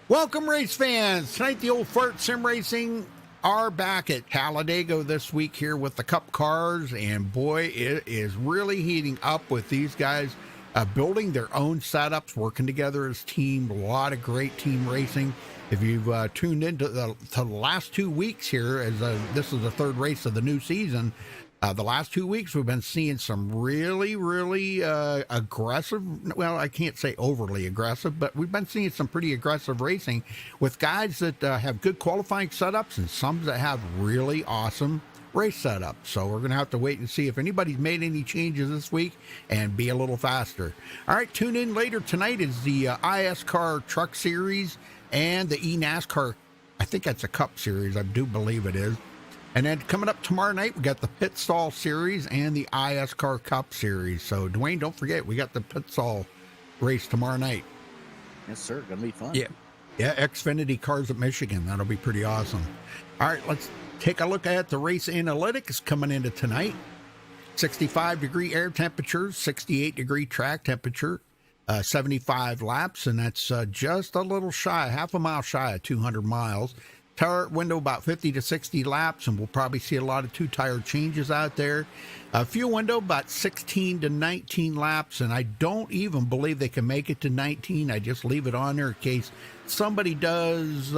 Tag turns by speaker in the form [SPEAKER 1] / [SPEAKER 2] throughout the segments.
[SPEAKER 1] Welcome, race fans. Tonight, the old Fart Sim Racing are back at Talladega this week here with the Cup cars, and boy, it is really heating up with these guys building their own setups, working together as a team. A lot of great team racing. If you've tuned into the last 2 weeks here, as this is the third race of the new season, the last 2 weeks we've been seeing some really aggressive, well, I can't say overly aggressive, but we've been seeing some pretty aggressive racing with guys that have good qualifying setups and some that have really awesome race setups. So we're going to have to wait and see if anybody's made any changes this week and be a little faster. All right, tune in later tonight is the ISCAR Truck Series and the eNASCAR, I think that's a Cup Series, I do believe it is. And then coming up tomorrow night, we got the Pit Stall Series and the ISCAR Cup Series. So, Dwayne, don't forget, we got the Pit Stall race tomorrow night.
[SPEAKER 2] Yes, sir. Gonna be fun.
[SPEAKER 1] Yeah, Xfinity cars at Michigan. That'll be pretty awesome. All right, let's take a look at the race analytics coming into tonight. 65-degree air temperature, 68-degree track temperature, 75 laps, and that's just a little shy, half a mile shy of 200 miles. Tire window about 50 to 60 laps, and we'll probably see a lot of two-tire changes out there. Fuel window about 16 to 19 laps, and I don't even believe they can make it to 19. I just leave it on there in case somebody does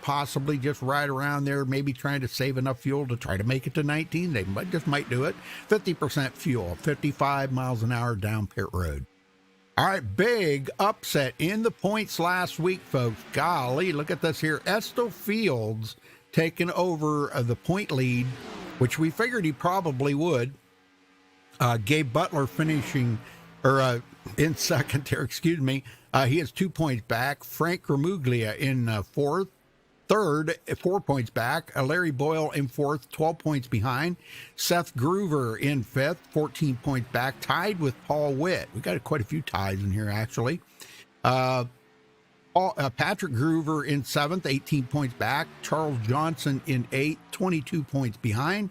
[SPEAKER 1] possibly just ride around there, maybe trying to save enough fuel to try to make it to 19. They might do it. 50% fuel, 55 miles an hour down pit road. All right, big upset in the points last week, folks. Golly, look at this here. Estel Fields taking over the point lead, which we figured he probably would. Gabe Butler finishing, or in second there, excuse me. He has 2 points back. Frank Gramuglia in fourth. Third, 4 points back. Larry Boyle in fourth, 12 points behind. Seth Groover in fifth, 14 points back, tied with Paul Witt. We got quite a few ties in here, actually. Patrick Groover in seventh, 18 points back. Charles Johnson in eighth, 22 points behind.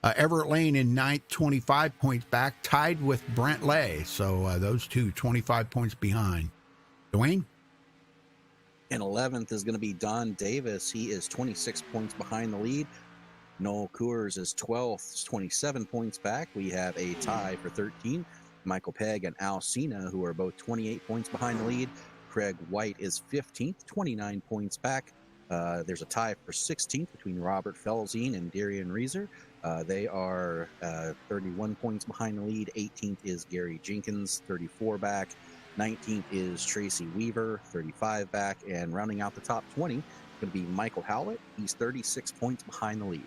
[SPEAKER 1] Everett Lane in ninth, 25 points back, tied with Brent Lay. So those two, 25 points behind. Dwayne?
[SPEAKER 2] And 11th is going to be Don Davis. He is 26 points behind the lead. Noel Coors is 12th, 27 points back. We have a tie for 13. Michael Pegg and Al Cena, who are both 28 points behind the lead. Craig White is 15th, 29 points back. There's a tie for 16th between Robert Felzine and Darian Reeser. They are 31 points behind the lead. 18th is Gary Jenkins, 34 back. 19th is Tracy Weaver, 35 back, and rounding out the top 20 is going to be Michael Howlett. He's 36 points behind the lead.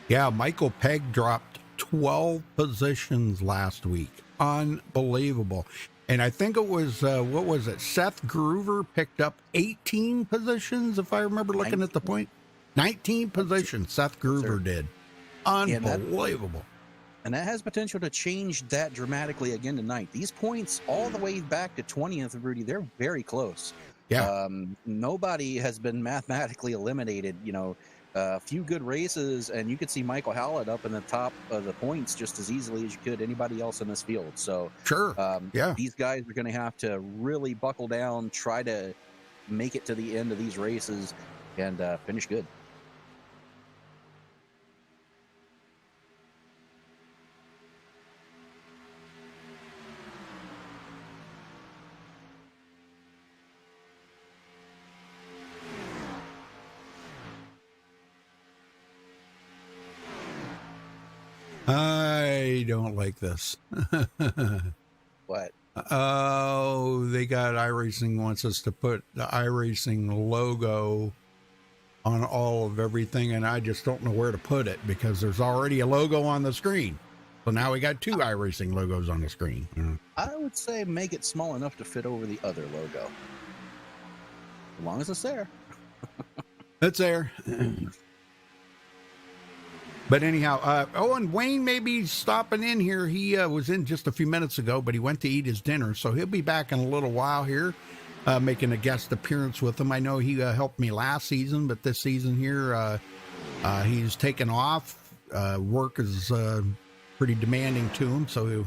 [SPEAKER 1] Yeah, Michael Pegg dropped 12 positions last week. Unbelievable. And I think it was, what was it? Seth Groover picked up 18 positions, if I remember looking at the point. 19 positions Seth Groover did. Unbelievable.
[SPEAKER 2] And that has potential to change that dramatically again tonight. These points all the way back to 20th, Rudy, they're very close.
[SPEAKER 1] Yeah.
[SPEAKER 2] Nobody has been mathematically eliminated. You know, a few good races, and you could see Michael Howlett up in the top of the points just as easily as you could anybody else in this field. So
[SPEAKER 1] sure.
[SPEAKER 2] These guys are going to have to really buckle down, try to make it to the end of these races, and finish good.
[SPEAKER 1] I don't like this.
[SPEAKER 2] What?
[SPEAKER 1] Oh, they got iRacing wants us to put the iRacing logo on all of everything, and I just don't know where to put it because there's already a logo on the screen. So now we got two iRacing logos on the screen.
[SPEAKER 2] I would say make it small enough to fit over the other logo. As long as it's there.
[SPEAKER 1] It's there. But anyhow, and Wayne may be stopping in here. He was in just a few minutes ago, but he went to eat his dinner. So he'll be back in a little while here, making a guest appearance with him. I know he helped me last season, but this season here, he's taken off. Work is pretty demanding to him. So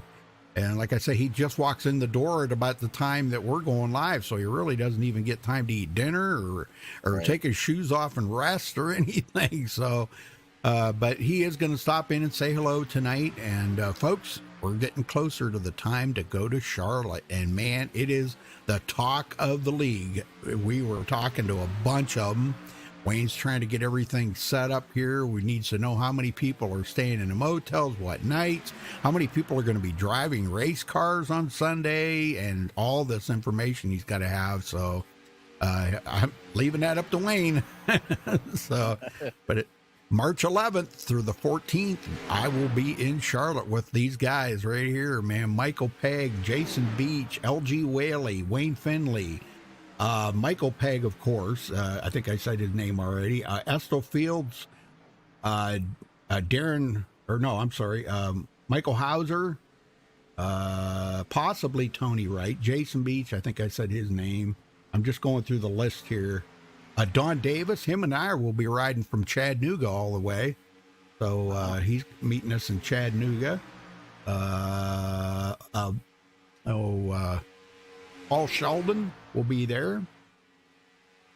[SPEAKER 1] And like I say, he just walks in the door at about the time that we're going live, so he really doesn't even get time to eat dinner or
[SPEAKER 2] Right.
[SPEAKER 1] take his shoes off and rest or anything. So, but he is going to stop in and say hello tonight. And folks, we're getting closer to the time to go to Charlotte. And man, it is the talk of the league. We were talking to a bunch of them. Wayne's trying to get everything set up here. We need to know how many people are staying in the motels, what nights, how many people are going to be driving race cars on Sunday, and all this information he's got to have. So I'm leaving that up to Wayne. So, but March 11th through the 14th, I will be in Charlotte with these guys right here, man. Michael Pegg, Jason Beach, LG Whaley, Wayne Finley, Michael Pegg, of course. I think I said his name already. Estel Fields, Darren, or no, I'm sorry, Michael Hauser, possibly Tony Wright, Jason Beach. I think I said his name. I'm just going through the list here. Don Davis, him and I will be riding from Chattanooga all the way. So he's meeting us in Chattanooga. Paul Sheldon will be there.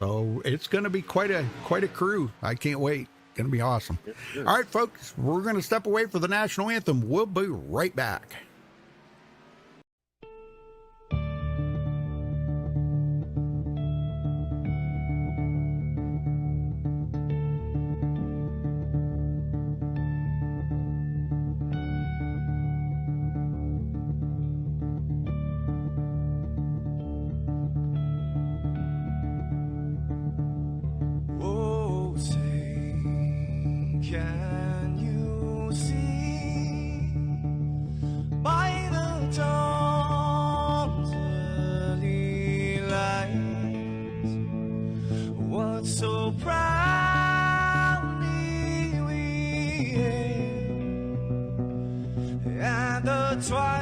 [SPEAKER 1] So it's going to be quite a crew. I can't wait. Going to be awesome.
[SPEAKER 2] Sure.
[SPEAKER 1] All right, folks, we're going to step away for the national anthem. We'll be right back.
[SPEAKER 3] Can you see by the dawn's early light what so proudly we hailed at the twilight's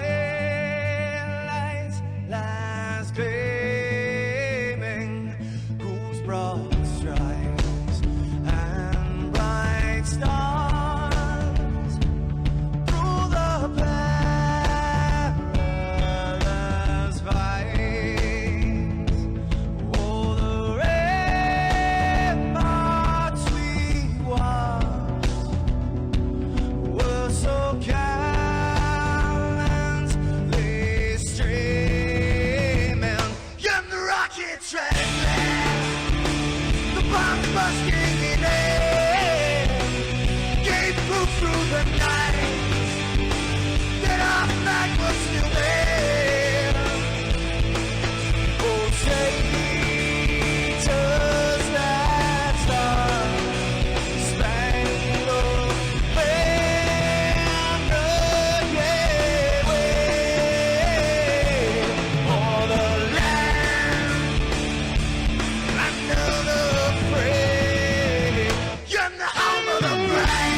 [SPEAKER 3] last gleaming, whose broad stripes and bright stars through the perilous fights, oh, the ramparts we watched were so gallantly streaming, and the rockets trailing, the bombs bursting in air, gave proof through the night that our flag was still there. Oh, traitors that star-spangled banner, yeah, wave for the land under the brave, and the home of the brave.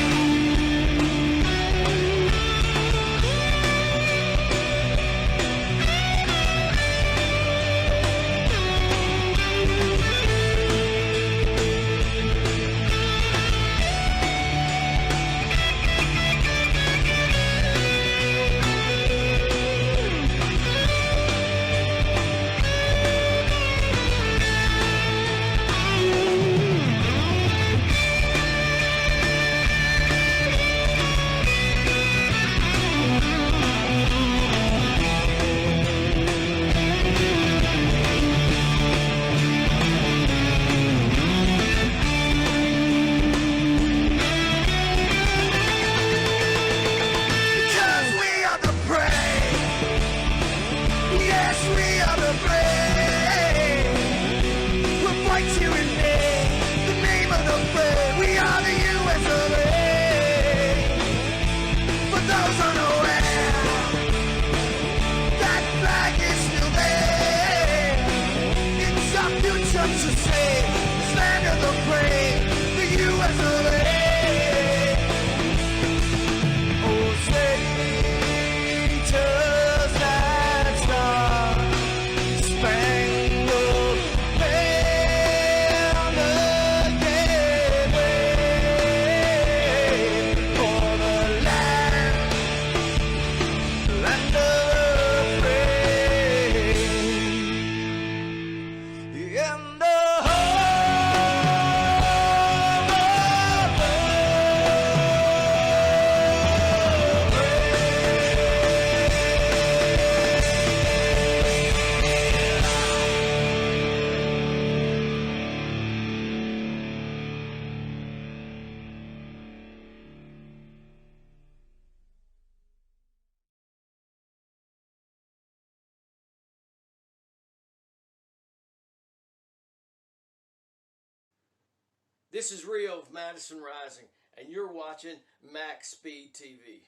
[SPEAKER 4] This is Rio of Madison Rising, and you're watching Max Speed TV.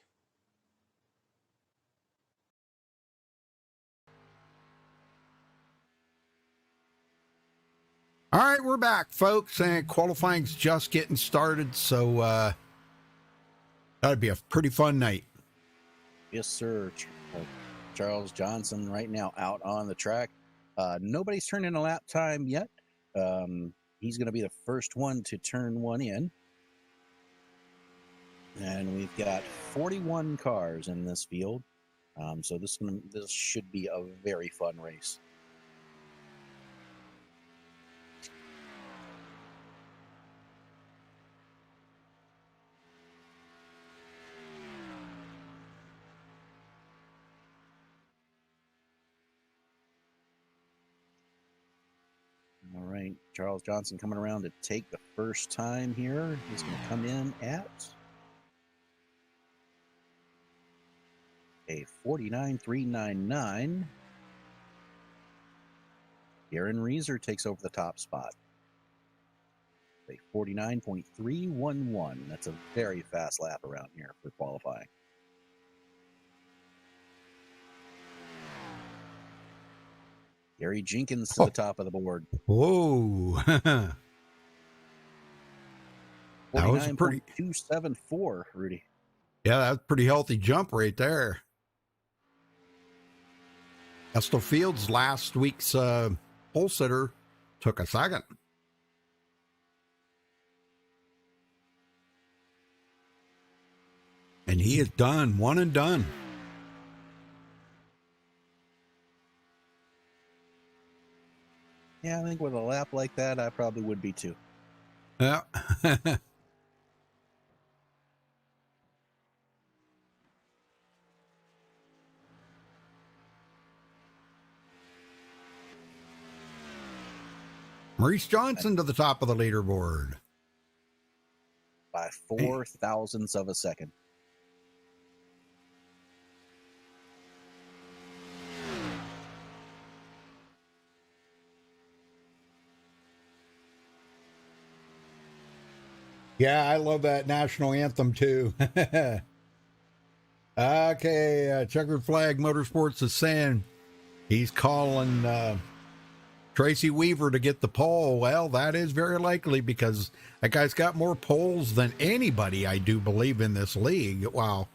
[SPEAKER 1] All right, we're back, folks, and qualifying's just getting started, so that'd be a pretty fun night.
[SPEAKER 2] Yes, sir. Charles Johnson right now out on the track. Nobody's turned in a lap time yet. He's going to be the first one to turn one in. And we've got 41 cars in this field. So this should be a very fun race. All right, Charles Johnson coming around to take the first time here. He's going to come in at a 49.399. Aaron Reeser takes over the top spot. A 49.311. That's a very fast lap around here for qualifying. Gary Jenkins to the top of the board.
[SPEAKER 1] Whoa. That was pretty
[SPEAKER 2] 49.274, Rudy.
[SPEAKER 1] Yeah, that's a pretty healthy jump right there. Estill Fields, last week's pole sitter, took a second. And he is done, one and done.
[SPEAKER 2] Yeah, I think with a lap like that, I probably would be too.
[SPEAKER 1] Yeah. Maurice Johnson to the top of the leaderboard.
[SPEAKER 2] By 0.04 of a second.
[SPEAKER 1] Yeah, I love that national anthem too. Okay, Checkered Flag Motorsports is saying he's calling Tracy Weaver to get the pole. Well, that is very likely because that guy's got more poles than anybody, I do believe, in this league. Wow.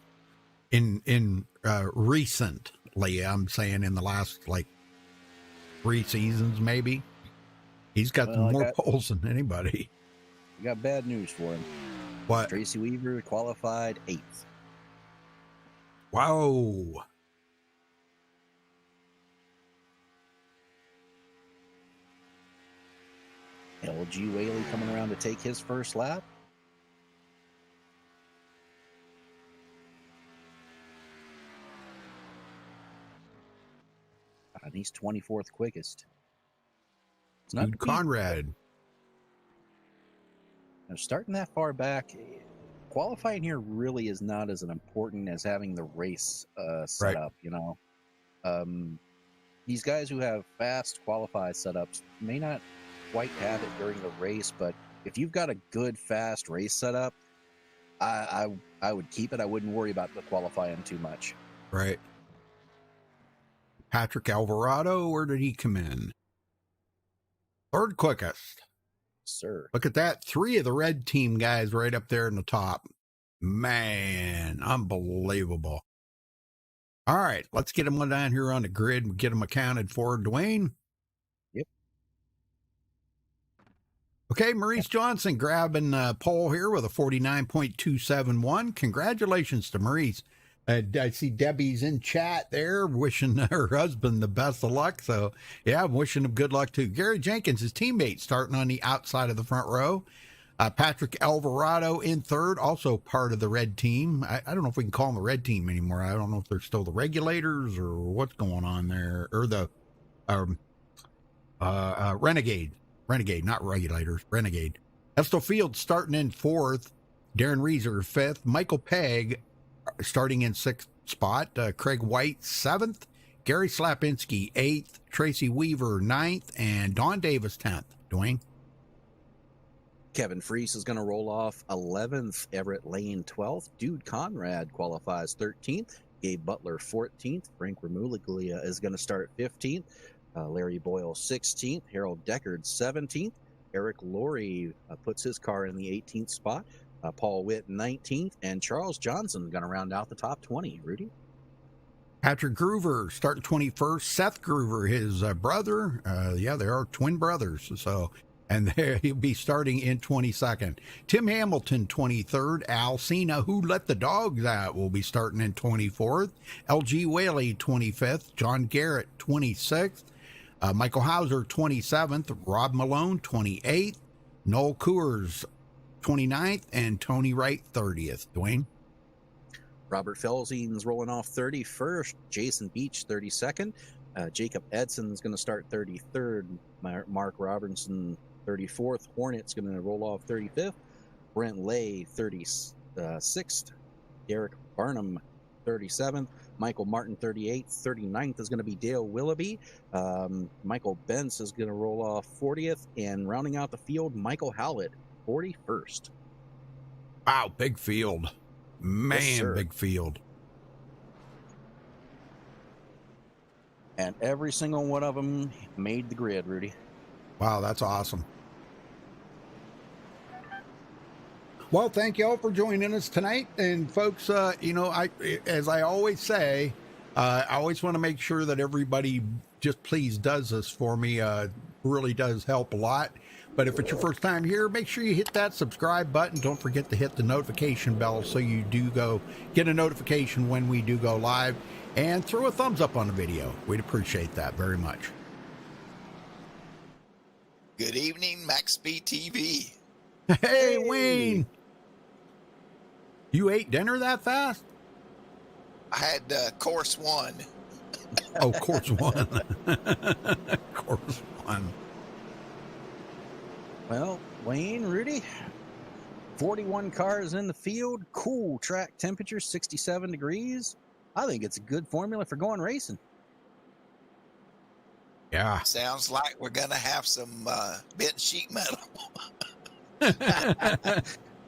[SPEAKER 1] In recently, I'm saying in the last like 3 seasons, maybe. He's got more poles than anybody.
[SPEAKER 2] We got bad news for him.
[SPEAKER 1] What?
[SPEAKER 2] Tracy Weaver qualified 8th.
[SPEAKER 1] Wow.
[SPEAKER 2] LG Whaley coming around to take his first lap. And he's 24th quickest. It's not
[SPEAKER 1] Dude, Conrad.
[SPEAKER 2] Now, starting that far back, qualifying here really is not as important as having the race set up, you know. These guys who have fast qualify setups may not quite have it during the race, but if you've got a good fast race setup, I would keep it. I wouldn't worry about the qualifying too much.
[SPEAKER 1] Right. Patrick Alvarado, where did he come in? 3rd quickest.
[SPEAKER 2] Sir.
[SPEAKER 1] Look at that. 3 of the red team guys right up there in the top. Man, unbelievable. All right, let's get them one down here on the grid and get them accounted for. Dwayne?
[SPEAKER 2] Yep.
[SPEAKER 1] Okay, Maurice Johnson grabbing pole here with a 49.271. Congratulations to Maurice. I see Debbie's in chat there wishing her husband the best of luck. So, yeah, I'm wishing him good luck too. Gary Jenkins, his teammate, starting on the outside of the front row. Patrick Alvarado in 3rd, also part of the red team. I don't know if we can call them the red team anymore. I don't know if they're still the regulators or what's going on there. Or the renegade. Renegade, not regulators. Renegade. Estill Fields starting in 4th. Darren Reeser 5th. Michael Pegg starting in 6th spot. Craig White 7th. Gary Slapinski 8th. Tracy Weaver 9th. And Don Davis 10th. Dwayne?
[SPEAKER 2] Kevin Freese is going to roll off 11th. Everett Lane 12th. Dude Conrad qualifies 13th. Gabe Butler 14th. Frank Remuliglia is going to start 15th. Larry Boyle 16th. Harold Deckard 17th. Eric Laurie puts his car in the 18th spot. Paul Witt 19th. And Charles Johnson going to round out the top 20. Rudy?
[SPEAKER 1] Patrick Groover starting 21st. Seth Groover, his brother. Yeah, they are twin brothers. So, and he'll be starting in 22nd. Tim Hamilton 23rd. Al Cena, who let the dogs out, will be starting in 24th. LG Whaley 25th. John Garrett 26th. Michael Hauser 27th. Rob Malone 28th. Noel Coors 29th. And Tony Wright 30th. Dwayne?
[SPEAKER 2] Robert Felsien's rolling off 31st. Jason Beach 32nd. Jacob Edson's going to start 33rd. Mark Robertson 34th. Hornet's going to roll off 35th. Brent Lay 36th. Derek Barnum 37th. Michael Martin 38th. 39th is going to be Dale Willoughby. Michael Bentz is going to roll off 40th. And rounding out the field, Michael Howlett 41st.
[SPEAKER 1] Wow, big field. Man,
[SPEAKER 2] Yes,
[SPEAKER 1] big field.
[SPEAKER 2] And every single one of them made the grid, Rudy.
[SPEAKER 1] Wow, that's awesome. Well, thank you all for joining us tonight. And folks, as I always say, I always want to make sure that everybody just please does this for me. Really does help a lot. But if it's your first time here, make sure you hit that subscribe button. Don't forget to hit the notification bell so you do get a notification when we do go live. And throw a thumbs up on the video. We'd appreciate that very much.
[SPEAKER 5] Good evening, MaxspeedTV.
[SPEAKER 1] Hey, Wayne. You ate dinner that fast?
[SPEAKER 5] I had course one.
[SPEAKER 1] Oh, course one. Course one.
[SPEAKER 2] Well, Wayne, Rudy, 41 cars in the field, cool track temperature, 67 degrees. I think it's a good formula for going racing.
[SPEAKER 1] Yeah.
[SPEAKER 5] Sounds like we're going to have some bent sheet metal.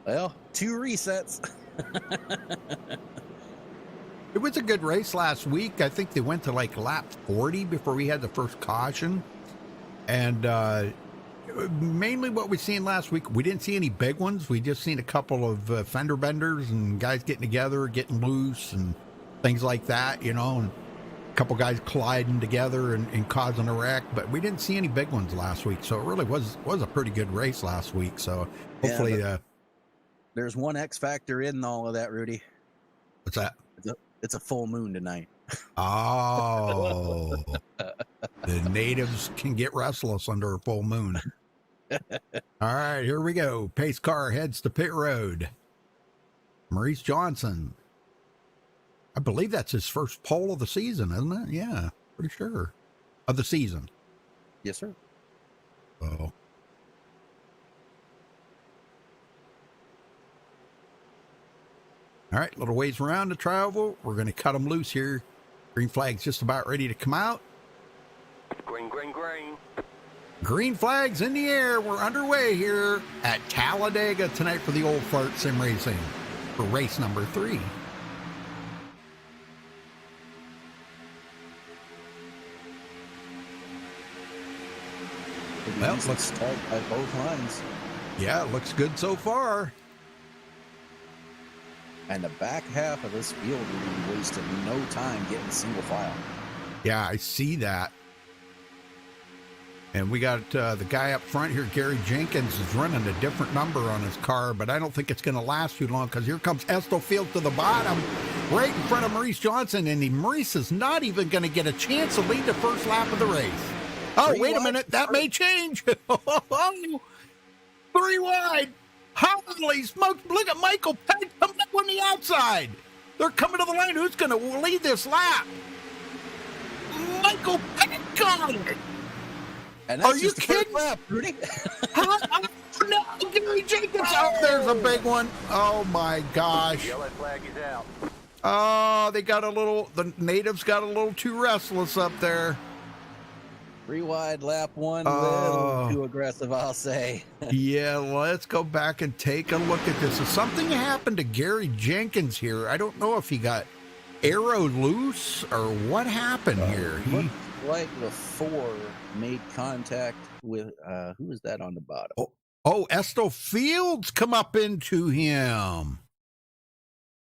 [SPEAKER 2] Well, 2 resets.
[SPEAKER 1] It was a good race last week. I think they went to like lap 40 before we had the first caution. And mainly what we seen last week, we didn't see any big ones. We just seen a couple of fender benders and guys getting together, getting loose and things like that, and a couple guys colliding together and causing a wreck. But we didn't see any big ones last week. So it really was a pretty good race last week. So hopefully...
[SPEAKER 2] Yeah, there's one X factor in all of that, Rudy.
[SPEAKER 1] What's that?
[SPEAKER 2] It's a full moon tonight.
[SPEAKER 1] Oh, the natives can get restless under a full moon. All right, here we go. Pace car heads to pit road. Maurice Johnson. I believe that's his first pole of the season, isn't it? Yeah, pretty sure. Of the season.
[SPEAKER 2] Yes, sir.
[SPEAKER 1] Oh. All right, little ways around to travel. We're going to cut them loose here. Green flag's just about ready to come out.
[SPEAKER 6] Green, green, green.
[SPEAKER 1] Green flag's in the air. We're underway here at Talladega tonight for the Old Fart Sim Racing for race number 3. Well,
[SPEAKER 2] Let's start by both lines.
[SPEAKER 1] Yeah, it looks good so far.
[SPEAKER 2] And the back half of this field really wasted no time getting single file.
[SPEAKER 1] Yeah, I see that. And we got the guy up front here, Gary Jenkins, is running a different number on his car, but I don't think it's going to last too long because here comes Esto Field to the bottom, right in front of Maurice Johnson, and Maurice is not even going to get a chance to lead the first lap of the race. Oh, wait a minute, that may change. 3 wide. Holy smokes, look at Michael Peck coming up on the outside. They're coming to the line. Who's going to lead this lap? Michael Peck got it.
[SPEAKER 2] And that's
[SPEAKER 1] Are you
[SPEAKER 2] just the first
[SPEAKER 1] kidding?
[SPEAKER 2] lap, Rudy.
[SPEAKER 1] No, Gary Jenkins. Oh, there's a big one. Oh, my gosh.
[SPEAKER 6] Yellow flag is out.
[SPEAKER 1] Oh, the natives got a little too restless up there.
[SPEAKER 2] 3 wide, lap 1,
[SPEAKER 1] Oh.
[SPEAKER 2] little too aggressive, I'll say.
[SPEAKER 1] Yeah, let's go back and take a look at this. So something happened to Gary Jenkins here. I don't know if he got arrowed loose or what happened here. He,
[SPEAKER 2] Looks like the 4 made contact with, who is that on the bottom?
[SPEAKER 1] Estel Fields come up into him.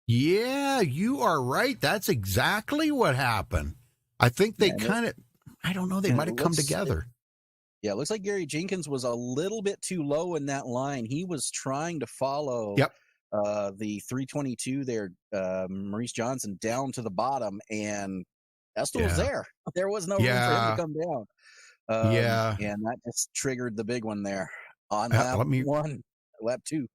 [SPEAKER 1] Yeah, you are right. That's exactly what happened. I think they kind of, I don't know, they
[SPEAKER 2] and
[SPEAKER 1] might
[SPEAKER 2] it
[SPEAKER 1] have come
[SPEAKER 2] looks-
[SPEAKER 1] together.
[SPEAKER 2] Yeah, it looks like Gary Jenkins was a little bit too low in that line. He was trying to follow
[SPEAKER 1] Yep.
[SPEAKER 2] the 322 there, Maurice Johnson, down to the bottom, and Estel was
[SPEAKER 1] Yeah.
[SPEAKER 2] there. There was no room for him
[SPEAKER 1] Yeah.
[SPEAKER 2] to come down.
[SPEAKER 1] Yeah.
[SPEAKER 2] And that just triggered the big one there on
[SPEAKER 1] Let
[SPEAKER 2] lap
[SPEAKER 1] me-
[SPEAKER 2] 1, lap 2.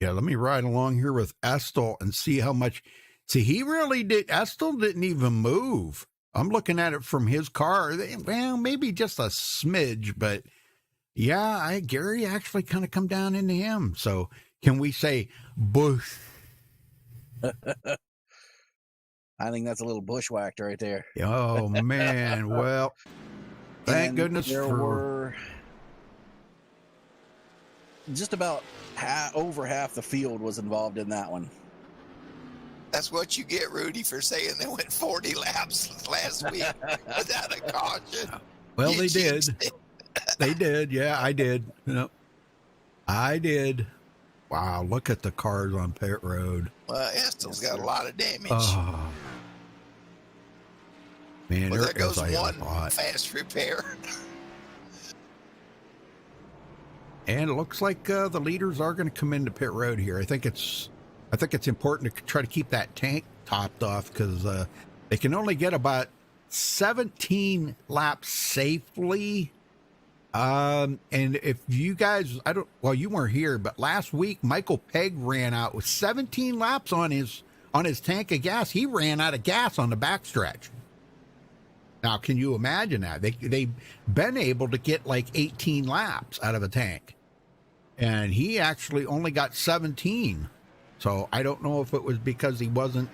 [SPEAKER 1] Yeah, let me ride along here with Estel and see how much. See, he really did. Estel didn't even move. I'm looking at it from his car. Well, maybe just a smidge, but yeah, Gary actually kind of come down into him. So can we say Bush?
[SPEAKER 2] I think that's a little bushwhacked right there.
[SPEAKER 1] Oh man, well, thank
[SPEAKER 2] And
[SPEAKER 1] goodness
[SPEAKER 2] there
[SPEAKER 1] for.
[SPEAKER 2] were just about over half the field was involved in that one.
[SPEAKER 5] That's what you get, Rudy, for saying they went 40 laps last week without a caution.
[SPEAKER 1] Well,
[SPEAKER 5] You
[SPEAKER 1] they did.
[SPEAKER 5] jinxed it.
[SPEAKER 1] They did. Yeah, I did. Yep. I did. Wow, look at the cars on pit road.
[SPEAKER 5] Well, Estel's
[SPEAKER 2] Yes,
[SPEAKER 5] got
[SPEAKER 2] sir.
[SPEAKER 5] a lot of damage.
[SPEAKER 1] Oh. Man,
[SPEAKER 5] well,
[SPEAKER 1] there
[SPEAKER 5] there goes
[SPEAKER 1] is a
[SPEAKER 5] one
[SPEAKER 1] lot.
[SPEAKER 5] fast repair.
[SPEAKER 1] And it looks like the leaders are going to come into pit road here. I think it's important to try to keep that tank topped off because they can only get about 17 laps safely. And if you guys, you weren't here, but last week Michael Pegg ran out with 17 laps on his tank of gas. He ran out of gas on the backstretch. Now, can you imagine that? They've been able to get like 18 laps out of a tank. And he actually only got 17. So I don't know if it was because he wasn't,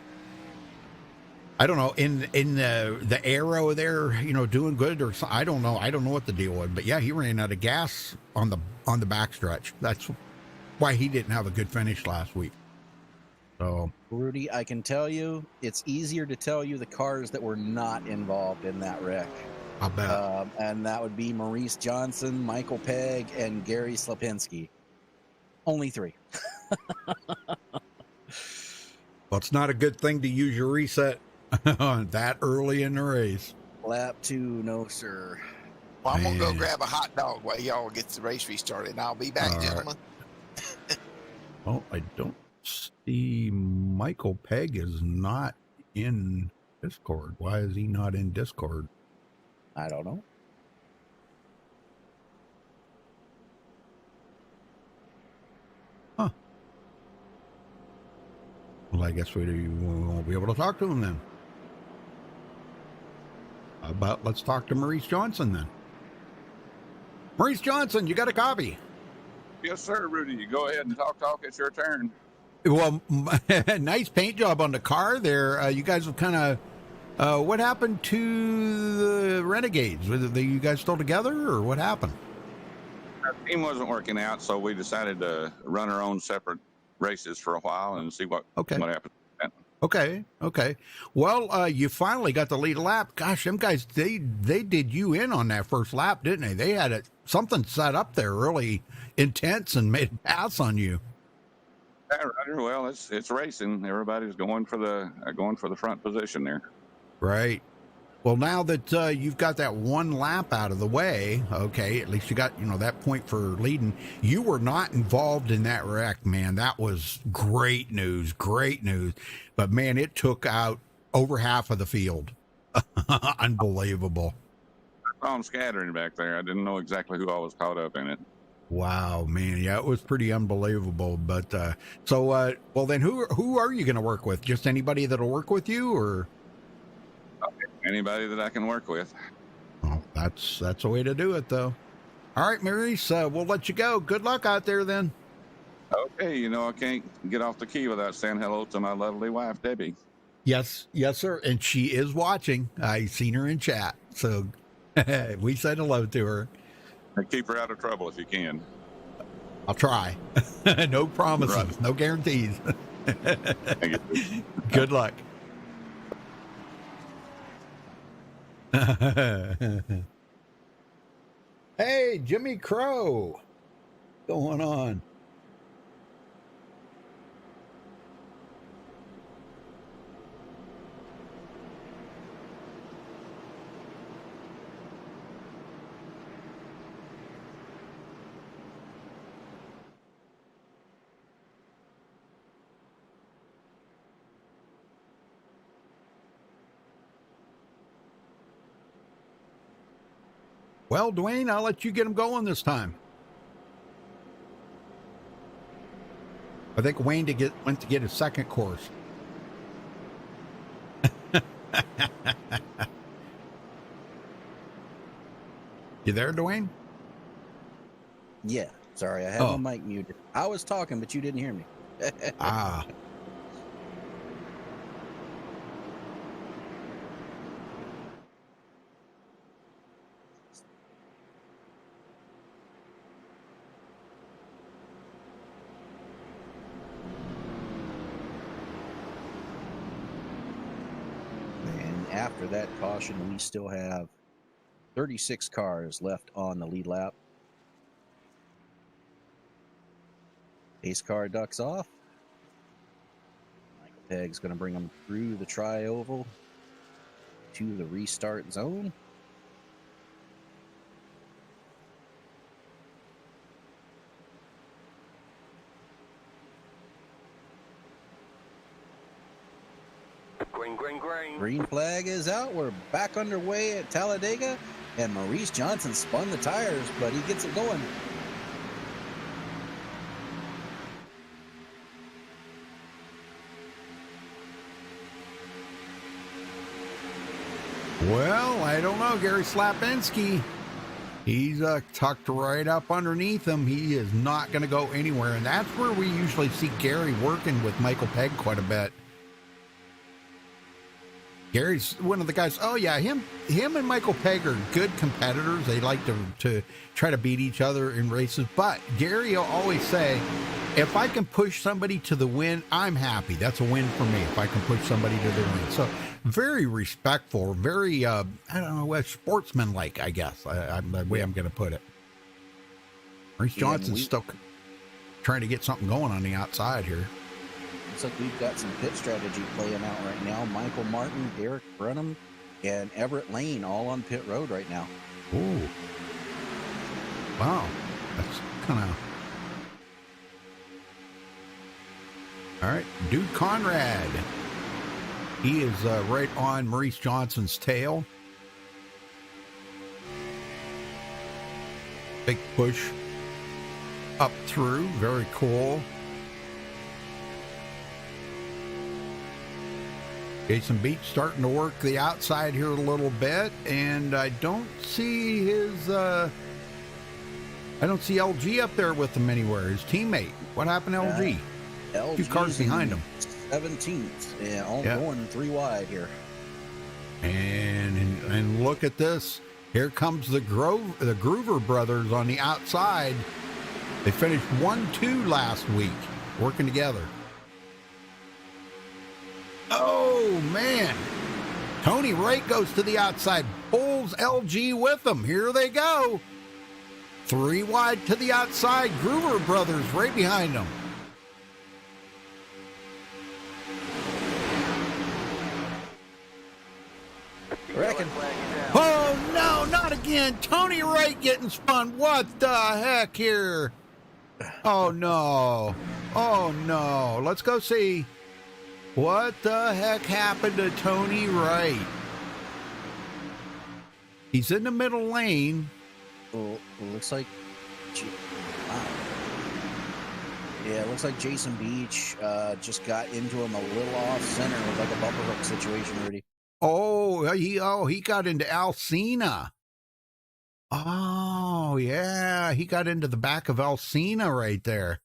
[SPEAKER 1] I don't know, in the aero there, doing good or something. I don't know. I don't know what the deal was. But yeah, he ran out of gas on the backstretch. That's why he didn't have a good finish last week. So
[SPEAKER 2] Rudy, I can tell you, it's easier to tell you the cars that were not involved in that wreck.
[SPEAKER 1] I bet.
[SPEAKER 2] And that would be Maurice Johnson, Michael Pegg, and Gary Slapinski. Only 3.
[SPEAKER 1] Well, it's not a good thing to use your reset that early in the race.
[SPEAKER 2] Lap 2, no sir.
[SPEAKER 5] Well, I'm going to go
[SPEAKER 1] Man.
[SPEAKER 5] grab a hot dog while y'all get the race restarted, and I'll be back,
[SPEAKER 1] All right.
[SPEAKER 5] gentlemen.
[SPEAKER 1] Oh, I don't see Michael Pegg is not in Discord. Why is he not in Discord?
[SPEAKER 2] I don't know.
[SPEAKER 1] Well, I guess we won't be able to talk to him then. How about let's talk to Maurice Johnson then. Maurice Johnson, you got a copy?
[SPEAKER 7] Yes, sir, Rudy. You go ahead and talk. It's your turn.
[SPEAKER 1] Well, nice paint job on the car there. You guys have kind of, what happened to the Renegades? Were you guys still together or what happened?
[SPEAKER 7] Our team wasn't working out, so we decided to run our own separate races for a while and see what happened.
[SPEAKER 1] Okay. Well, you finally got the lead lap. Gosh, them guys, they did you in on that first lap, didn't they? They had something set up there really intense and made a pass on you.
[SPEAKER 7] Yeah, Roger. Well, it's racing. Everybody's going for the front position there.
[SPEAKER 1] Right. Well, now that you've got that one lap out of the way, okay, at least you got, that point for leading. You were not involved in that wreck, man. That was great news. But, man, it took out over half of the field. Unbelievable.
[SPEAKER 7] I saw them scattering back there. I didn't know exactly who all was caught up in it.
[SPEAKER 1] Wow, man. Yeah, it was pretty unbelievable. But, well, then who are you going to work with? Just anybody that'll work with you or?
[SPEAKER 7] Anybody that I can work with.
[SPEAKER 1] Oh, that's the way to do it, though. All right, Maurice, we'll let you go. Good luck out there, then.
[SPEAKER 7] Okay, I can't get off the key without saying hello to my lovely wife, Debbie.
[SPEAKER 1] Yes, sir. And she is watching. I seen her in chat. So We said hello to her.
[SPEAKER 7] And keep her out of trouble if you can.
[SPEAKER 1] I'll try. No promises,
[SPEAKER 7] Right.
[SPEAKER 1] no guarantees.
[SPEAKER 7] Thank you.
[SPEAKER 1] Good luck. Hey, Jimmy Crow. What's going on? Well, Dwayne, I'll let you get them going this time. I think Wayne went to get his second course. You there, Dwayne?
[SPEAKER 2] Yeah. Sorry, I had my mic muted. I was talking, but you didn't hear me.
[SPEAKER 1] Ah.
[SPEAKER 2] And after that caution, we still have 36 cars left on the lead lap. Pace car ducks off. Michael Pegg's going to bring them through the tri-oval to the restart zone.
[SPEAKER 6] Green, green, green.
[SPEAKER 2] Green flag is out. We're back underway at Talladega, and Maurice Johnson spun the tires, but he gets it going.
[SPEAKER 1] Well, I don't know. Gary Slapinski, he's tucked right up underneath him. He is not going to go anywhere, and that's where we usually see Gary working with Michael Pegg quite a bit. Gary's one of the guys. Oh yeah, him and Michael Pegg are good competitors. They like to try to beat each other in races. But Gary will always say, if I can push somebody to the win, I'm happy. That's a win for me if I can push somebody to the win. So very respectful, very I don't know, sportsmanlike, I guess. I'm the way I'm going to put it. Maurice Johnson's still trying to get something going on the outside here.
[SPEAKER 2] Looks like we've got some pit strategy playing out right now. Michael Martin, Derek Brenham, and Everett Lane all on pit road right now.
[SPEAKER 1] Ooh. Wow. That's kind of... All right. Dude Conrad. He is right on Maurice Johnson's tail. Big push up through. Very cool. Jason Beach starting to work the outside here a little bit, and I don't see his I don't see LG up there with him anywhere, his teammate. What happened to LG?
[SPEAKER 2] LG's
[SPEAKER 1] 2 cars behind him.
[SPEAKER 2] 17th, yeah, all going 3 wide here.
[SPEAKER 1] And look at this. Here comes the Groover brothers on the outside. They finished 1-2 last week, working together. Oh, man. Tony Wright goes to the outside, pulls LG with him. Here they go. 3 wide to the outside. Groover brothers right behind them.
[SPEAKER 2] Reckon.
[SPEAKER 1] Oh, no, not again. Tony Wright getting spun. What the heck here? Oh, no. Oh, no. Let's go see. What the heck happened to Tony Wright? He's in the middle lane.
[SPEAKER 2] Oh, it looks like... Wow. Yeah, it looks like Jason Beach just got into him a little off center with like a bumper hook situation, Rudy.
[SPEAKER 1] He got into Alcina. Oh, yeah. He got into the back of Alcina right there.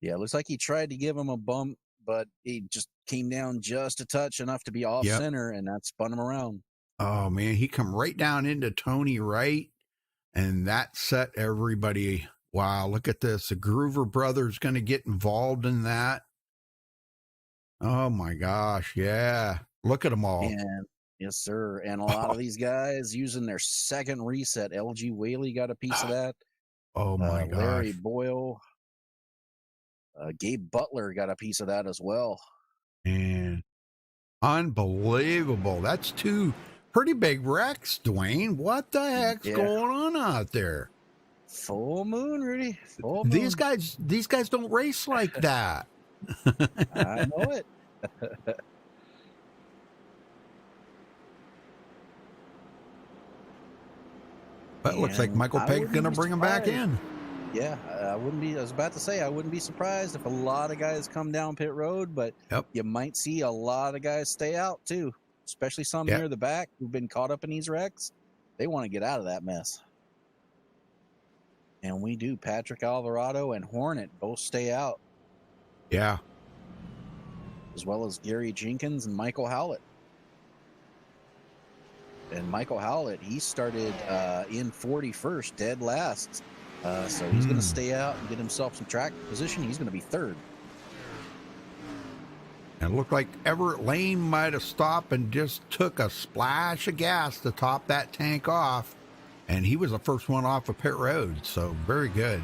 [SPEAKER 2] Yeah, it looks like he tried to give him a bump, but he just came down just a touch enough to be off center, and that spun him around.
[SPEAKER 1] Oh, man, he come right down into Tony Wright, and that set everybody. Wow, look at this. The Groover brothers going to get involved in that. Oh, my gosh, yeah. Look at them all.
[SPEAKER 2] And yes, sir. And a lot of these guys using their second reset. LG Whaley got a piece of that.
[SPEAKER 1] Oh, my gosh.
[SPEAKER 2] Larry Boyle. Gabe Butler got a piece of that as well.
[SPEAKER 1] And unbelievable. That's two pretty big wrecks, Dwayne. What the heck's going on out there?
[SPEAKER 2] Full moon, Rudy. Full moon.
[SPEAKER 1] These guys don't race like that.
[SPEAKER 2] I know it.
[SPEAKER 1] But it looks like Michael Pegg's going to bring him back in.
[SPEAKER 2] Yeah, I was about to say, I wouldn't be surprised if a lot of guys come down pit road, but you might see a lot of guys stay out too, especially some near the back who've been caught up in these wrecks. They want to get out of that mess. And we do. Patrick Alvarado and Hornet both stay out.
[SPEAKER 1] Yeah.
[SPEAKER 2] As well as Gary Jenkins and Michael Howlett. And Michael Howlett, he started in 41st, dead last. So he's going to stay out and get himself some track position. He's going to be third.
[SPEAKER 1] And it looked like Everett Lane might have stopped and just took a splash of gas to top that tank off. And he was the first one off of pit road. So very good.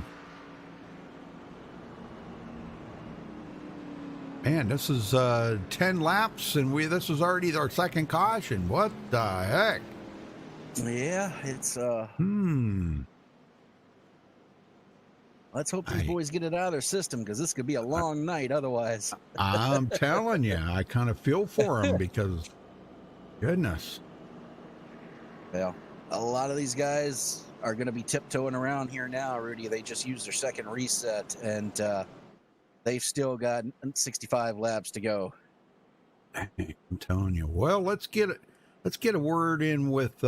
[SPEAKER 1] Man, this is 10 laps, and this is already our second caution. What the heck?
[SPEAKER 2] Yeah, it's Let's hope these boys get it out of their system, because this could be a long night otherwise.
[SPEAKER 1] I'm telling you, I kind of feel for them because, goodness.
[SPEAKER 2] Well, a lot of these guys are going to be tiptoeing around here now, Rudy. They just used their second reset, and they've still got 65 laps to go.
[SPEAKER 1] I'm telling you. Well, let's get a word in with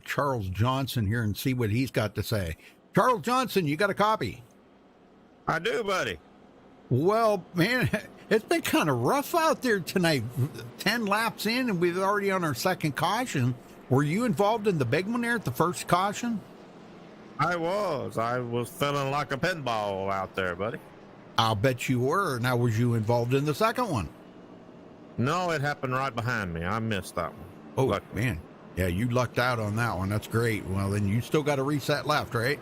[SPEAKER 1] Charles Johnson here and see what he's got to say. Charles Johnson, you got a copy?
[SPEAKER 8] I do, buddy.
[SPEAKER 1] Well, man, it's been kind of rough out there tonight. 10 laps in, and we're already on our second caution. Were you involved in the big one there at the first caution?
[SPEAKER 8] I was feeling like a pinball out there, buddy.
[SPEAKER 1] I'll bet you were. Now, was you involved in the second one?
[SPEAKER 8] No, it happened right behind me. I missed that one.
[SPEAKER 1] Oh, man. Yeah, you lucked out on that one. That's great. Well, then you still got a reset left, right?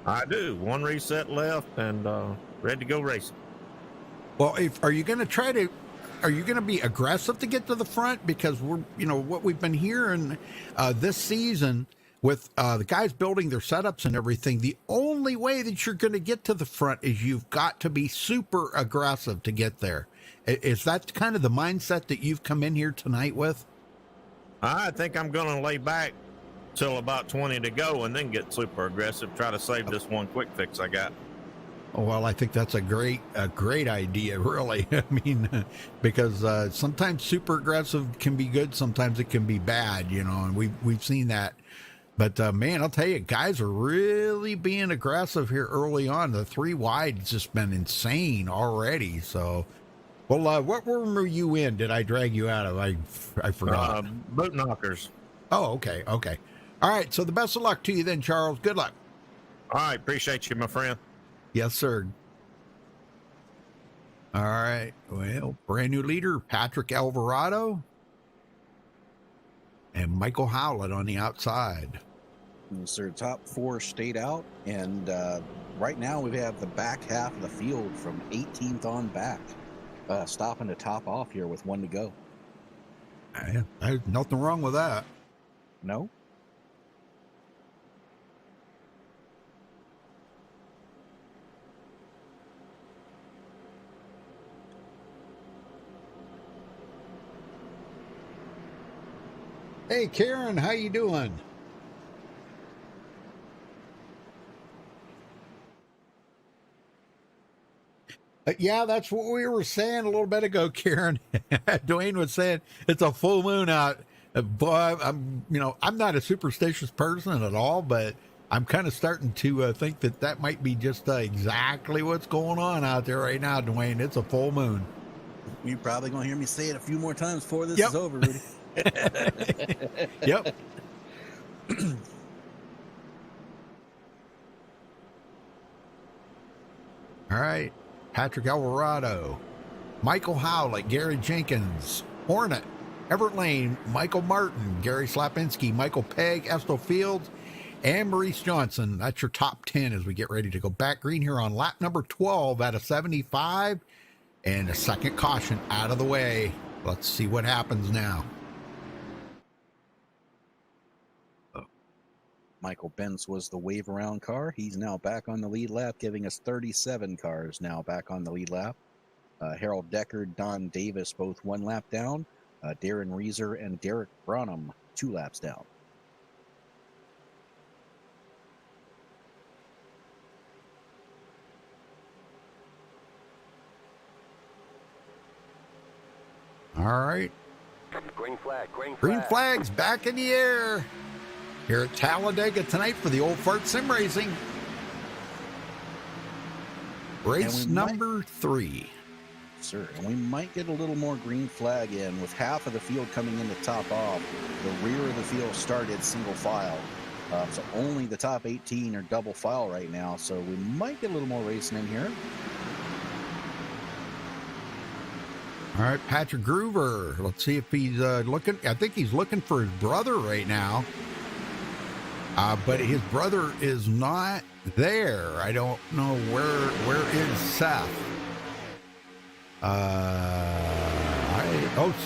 [SPEAKER 8] I do. One reset left and ready to go racing.
[SPEAKER 1] Well, are you going to be aggressive to get to the front? Because what we've been hearing this season with the guys building their setups and everything, the only way that you're going to get to the front is you've got to be super aggressive to get there. Is that kind of the mindset that you've come in here tonight with?
[SPEAKER 8] I think I'm going to lay back till about 20 to go and then get super aggressive, try to save this one quick fix I got.
[SPEAKER 1] Oh, well, I think that's a great idea, really. I mean, because sometimes super aggressive can be good, sometimes it can be bad, and we've seen that. But, man, I'll tell you, guys are really being aggressive here early on. The 3 wide's just been insane already. So, well, what room were you in? Did I drag you out of? I forgot.
[SPEAKER 8] Boot knockers.
[SPEAKER 1] Oh, okay. All right, so the best of luck to you then, Charles. Good luck.
[SPEAKER 8] All right, appreciate you, my friend.
[SPEAKER 1] Yes, sir. All right, well, brand new leader, Patrick Alvarado and Michael Howlett on the outside.
[SPEAKER 2] So top 4 stayed out, and right now we have the back half of the field from 18th on back, stopping to top off here with 1 to go.
[SPEAKER 1] Yeah, there's nothing wrong with that.
[SPEAKER 2] No.
[SPEAKER 1] Hey, Karen, how you doing? Yeah, that's what we were saying a little bit ago, Karen. Dwayne was saying it's a full moon out. Boy, I'm not a superstitious person at all, but I'm kind of starting to think that might be just exactly what's going on out there right now, Dwayne. It's a full moon.
[SPEAKER 2] You're probably going to hear me say it a few more times before this is over, Rudy.
[SPEAKER 1] Yep. All right. Patrick Alvarado, Michael Howlett, Gary Jenkins, Hornet, Everett Lane, Michael Martin, Gary Slapinski, Michael Pegg, Estel Fields, and Maurice Johnson. That's your top 10 as we get ready to go back green here on lap number 12 out of 75. And a second caution out of the way. Let's see what happens now.
[SPEAKER 2] Michael Bentz was the wave around car. He's now back on the lead lap, giving us 37 cars now back on the lead lap. Harold Decker, Don Davis, both 1 lap down. Darren Reeser and Derek Branham, 2 laps down.
[SPEAKER 1] All right.
[SPEAKER 6] Green flag, green flag.
[SPEAKER 1] Green flags back in the air here at Talladega tonight for the Old Fart Sim Racing. Race number 3.
[SPEAKER 2] Sir, and we might get a little more green flag in with half of the field coming in to top off. The rear of the field started single file. So only the top 18 are double file right now. So we might get a little more racing in here.
[SPEAKER 1] All right, Patrick Groover. Let's see if he's looking. I think he's looking for his brother right now. But his brother is not there. I don't know where is Seth.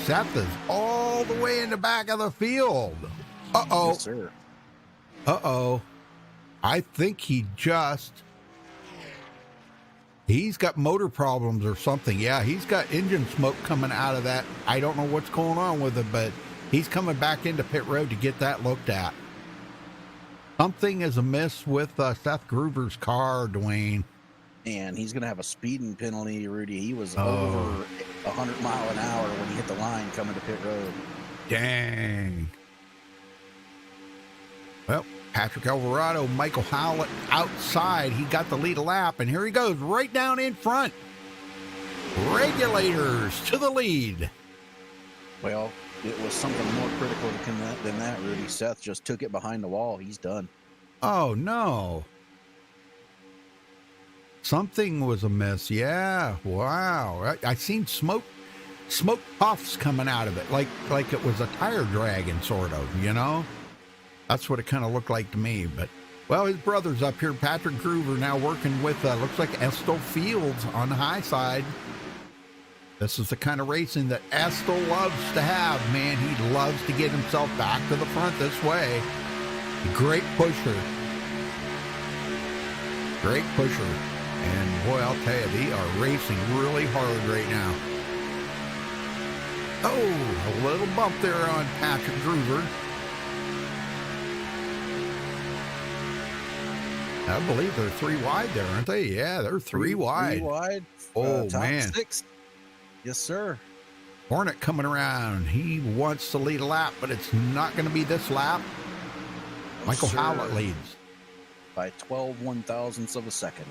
[SPEAKER 1] Seth is all the way in the back of the field. Uh-oh.
[SPEAKER 2] Yes, sir.
[SPEAKER 1] Uh-oh. I think he's got motor problems or something. Yeah, he's got engine smoke coming out of that. I don't know what's going on with it, but he's coming back into pit road to get that looked at. Something is amiss with Seth Groover's car, Dwayne.
[SPEAKER 2] And he's going to have a speeding penalty, Rudy. He was over 100 mile an hour when he hit the line coming to pit road.
[SPEAKER 1] Dang. Well, Patrick Alvarado, Michael Howlett outside. He got the lead a lap, and here he goes right down in front. Regulators to the lead.
[SPEAKER 2] Well, it was something more critical than that, Rudy. Seth just took it behind the wall. He's done.
[SPEAKER 1] Oh, no. Something was amiss. Yeah. Wow. I seen smoke puffs coming out of it, like it was a tire dragging, sort of, you know? That's what it kind of looked like to me. But, well, his brother's up here, Patrick Groover, now working with, looks like Estel Fields on the high side. This is the kind of racing that Estel loves to have, man. He loves to get himself back to the front this way. Great pusher. Great pusher. And, boy, I'll tell you, they are racing really hard right now. Oh, a little bump there on Patrick Groover. I believe they're 3 wide there, aren't they? Yeah, they're 3 wide.
[SPEAKER 2] 3 wide.
[SPEAKER 1] Oh,
[SPEAKER 2] top
[SPEAKER 1] man.
[SPEAKER 2] 6. Yes, sir.
[SPEAKER 1] Hornet coming around. He wants to lead a lap, but it's not going to be this lap. Michael Howlett leads.
[SPEAKER 2] By 12 1,000ths of a second.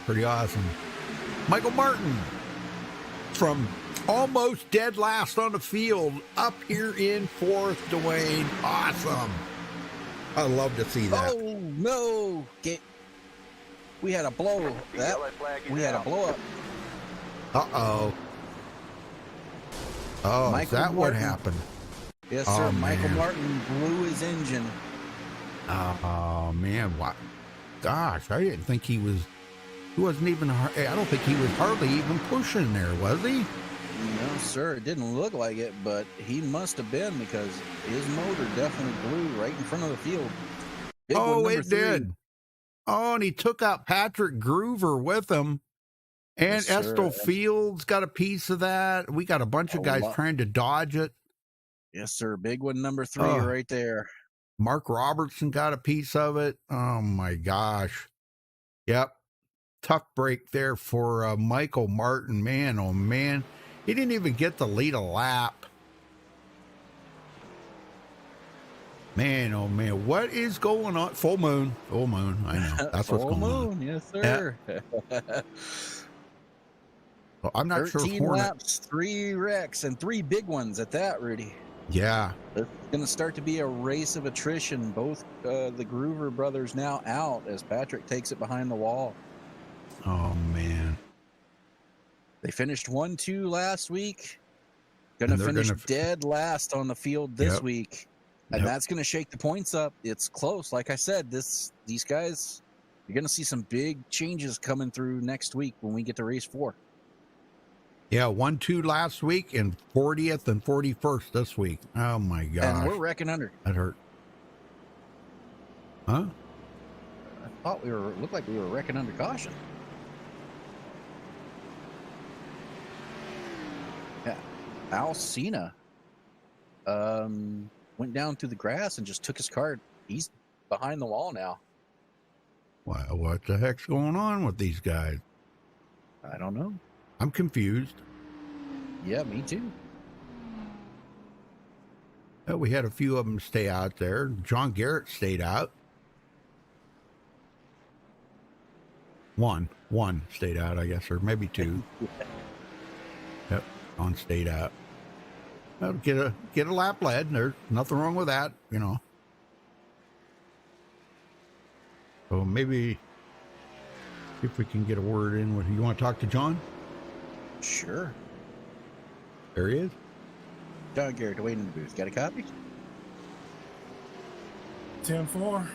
[SPEAKER 1] Pretty awesome. Michael Martin from almost dead last on the field up here in 4th, Dwayne. Awesome. I love to see that.
[SPEAKER 2] Oh, no. We had a blow. We had a blow up.
[SPEAKER 1] Uh-oh. Oh,
[SPEAKER 2] Michael
[SPEAKER 1] is that what
[SPEAKER 2] Martin.
[SPEAKER 1] happened?
[SPEAKER 2] Yes, sir.
[SPEAKER 1] Oh,
[SPEAKER 2] Michael
[SPEAKER 1] man.
[SPEAKER 2] Martin blew his engine.
[SPEAKER 1] Oh, man. What? Gosh, I didn't think he wasn't even, I don't think he was hardly even pushing there, was he?
[SPEAKER 2] No, sir. It didn't look like it, but he must have been because his motor definitely blew right in front of the field. Big one,
[SPEAKER 1] Oh,
[SPEAKER 2] number
[SPEAKER 1] it
[SPEAKER 2] 3.
[SPEAKER 1] did. Oh, and he took out Patrick Groover with him. And
[SPEAKER 2] Yes, sir.
[SPEAKER 1] Estel Fields got a piece of that. We got a bunch of guys trying to dodge it.
[SPEAKER 2] Yes, sir. Big one, number 3
[SPEAKER 1] Oh.
[SPEAKER 2] right there.
[SPEAKER 1] Mark Robertson got a piece of it. Oh, my gosh. Yep. Tough break there for Michael Martin. Man, oh, man. He didn't even get to lead a lap. Man, oh, man. What is going on? Full moon. Full moon. I know. That's what's going on.
[SPEAKER 2] Yes, sir.
[SPEAKER 1] Well, I'm not sure if
[SPEAKER 2] 13
[SPEAKER 1] Hornet.
[SPEAKER 2] laps, 3 wrecks, and 3 big ones at that, Rudy.
[SPEAKER 1] Yeah.
[SPEAKER 2] It's going to start to be a race of attrition. Both the Groover brothers now out as Patrick takes it behind the wall.
[SPEAKER 1] Oh, man.
[SPEAKER 2] They finished 1-2 last week. Going to finish dead last on the field this week. And that's going to shake the points up. It's close. Like I said, these guys, you're going to see some big changes coming through next week when we get to race 4.
[SPEAKER 1] Yeah, 1-2 last week and 40th and 41st this week. Oh, my gosh.
[SPEAKER 2] And we're wrecking under.
[SPEAKER 1] That hurt. Huh?
[SPEAKER 2] I thought looked like we were wrecking under caution. Yeah. Alcina went down through the grass and just took his card. He's behind the wall now.
[SPEAKER 1] What the heck's going on with these guys?
[SPEAKER 2] I don't know.
[SPEAKER 1] I'm confused.
[SPEAKER 2] Yeah, me too.
[SPEAKER 1] We had a few of them stay out there. John Garrett stayed out. One stayed out, I guess, or maybe 2. Yep, John stayed out. Well, get a lap led. There's nothing wrong with that, you know. So maybe if we can get a word in with you. Want to talk to John?
[SPEAKER 2] Sure.
[SPEAKER 1] There he is.
[SPEAKER 2] John Garrett waiting in the booth. Got a copy?
[SPEAKER 9] 10-4.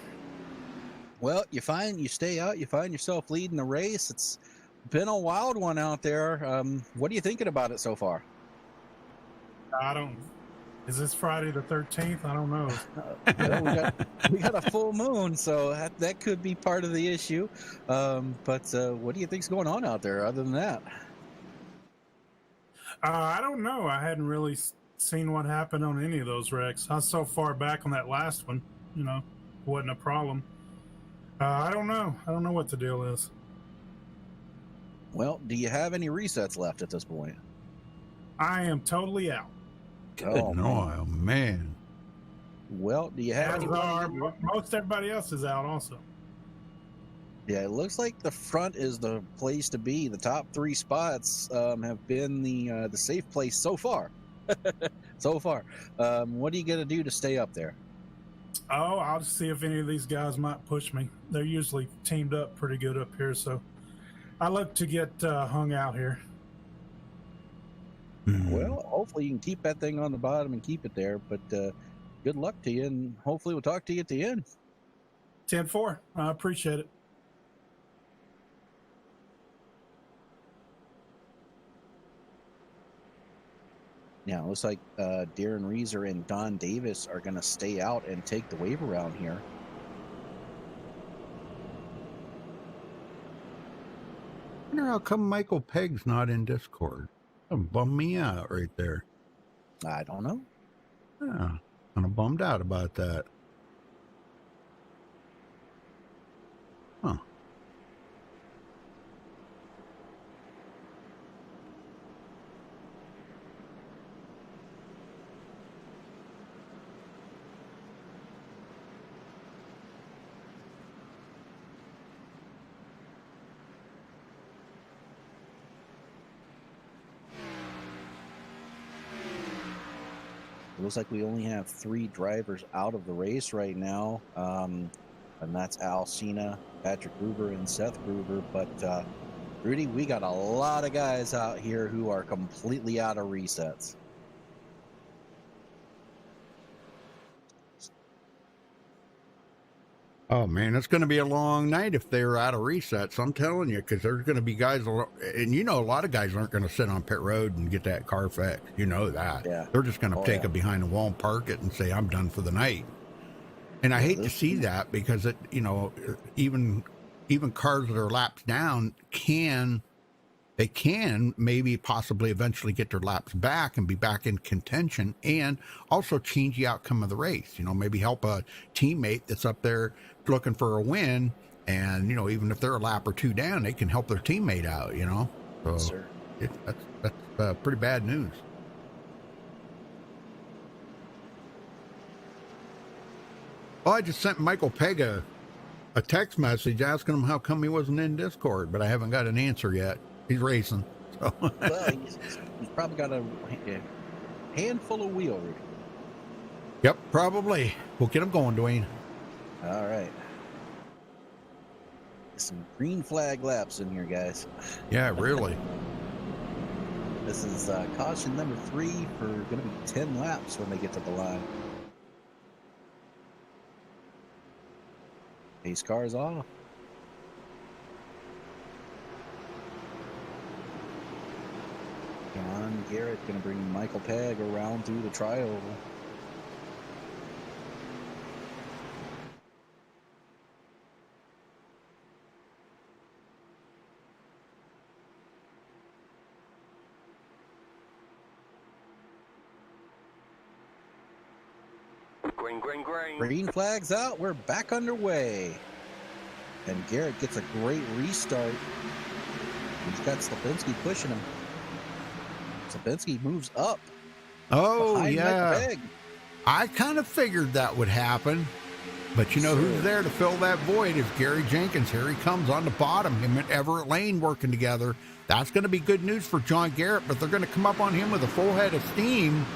[SPEAKER 2] Well, you stay out, you find yourself leading the race. It's been a wild one out there. What are you thinking about it so far?
[SPEAKER 9] Is this Friday the 13th? I don't know.
[SPEAKER 2] Well, we got a full moon, so that could be part of the issue. But what do you think's going on out there other than that?
[SPEAKER 9] I don't know. I hadn't really seen what happened on any of those wrecks. I was so far back on that last one, wasn't a problem. I don't know. I don't know what the deal is.
[SPEAKER 2] Well, do you have any resets left at this point?
[SPEAKER 9] I am totally out.
[SPEAKER 1] Good man.
[SPEAKER 2] Well, do you have
[SPEAKER 9] most everybody else is out also.
[SPEAKER 2] Yeah, it looks like the front is the place to be. The top 3 spots have been the safe place so far. So far. What are you going to do to stay up there?
[SPEAKER 9] Oh, I'll just see if any of these guys might push me. They're usually teamed up pretty good up here, so I look to get hung out here.
[SPEAKER 2] Well, hopefully you can keep that thing on the bottom and keep it there, but good luck to you, and hopefully we'll talk to you at the end.
[SPEAKER 9] 10-4. I appreciate it.
[SPEAKER 2] Now, it looks like Darren Reeser and Don Davis are going to stay out and take the wave around here.
[SPEAKER 1] I wonder how come Michael Pegg's not in Discord. That bummed me out right there.
[SPEAKER 2] I don't know.
[SPEAKER 1] Yeah, kind of bummed out about that. Huh.
[SPEAKER 2] It looks like we only have 3 drivers out of the race right now, and that's Al Cena, Patrick Gruber, and Seth Gruber. But, Rudy, we got a lot of guys out here who are completely out of resets.
[SPEAKER 1] Oh, man, it's going to be a long night if they're out of resets. I'm telling you, because there's going to be guys, and a lot of guys aren't going to sit on pit road and get that car fixed. You know that.
[SPEAKER 2] Yeah.
[SPEAKER 1] They're just going to take it behind the wall and park it and say, I'm done for the night. And I hate to see that because it, even cars that are laps down can maybe possibly eventually get their laps back and be back in contention and also change the outcome of the race. Maybe help a teammate that's up there looking for a win. And, even if they're a lap or 2 down, they can help their teammate out, So
[SPEAKER 2] Yes, sir.
[SPEAKER 1] that's pretty bad news. Well, I just sent Michael Pegg a text message asking him how come he wasn't in Discord, but I haven't got an answer yet. He's racing. So.
[SPEAKER 2] Well, he's probably got a handful of wheel, Rudy.
[SPEAKER 1] Yep, probably. We'll get them going, Dwayne.
[SPEAKER 2] All right. Some green flag laps in here, guys.
[SPEAKER 1] Yeah, really.
[SPEAKER 2] This is caution number 3 for going to be 10 laps when they get to the line. Pace car's off. John Garrett going to bring Michael Pegg around through the trioval. Green flag's out. We're back underway. And Garrett gets a great restart. He's got Slapinski pushing him. Slapinski moves up.
[SPEAKER 1] Oh, yeah.
[SPEAKER 2] Michael Pegg.
[SPEAKER 1] I kind of figured that would happen. But you know who's there to fill that void is Gary Jenkins. Here he comes on the bottom. Him and Everett Lane working together. That's going to be good news for John Garrett, but they're going to come up on him with a full head of steam.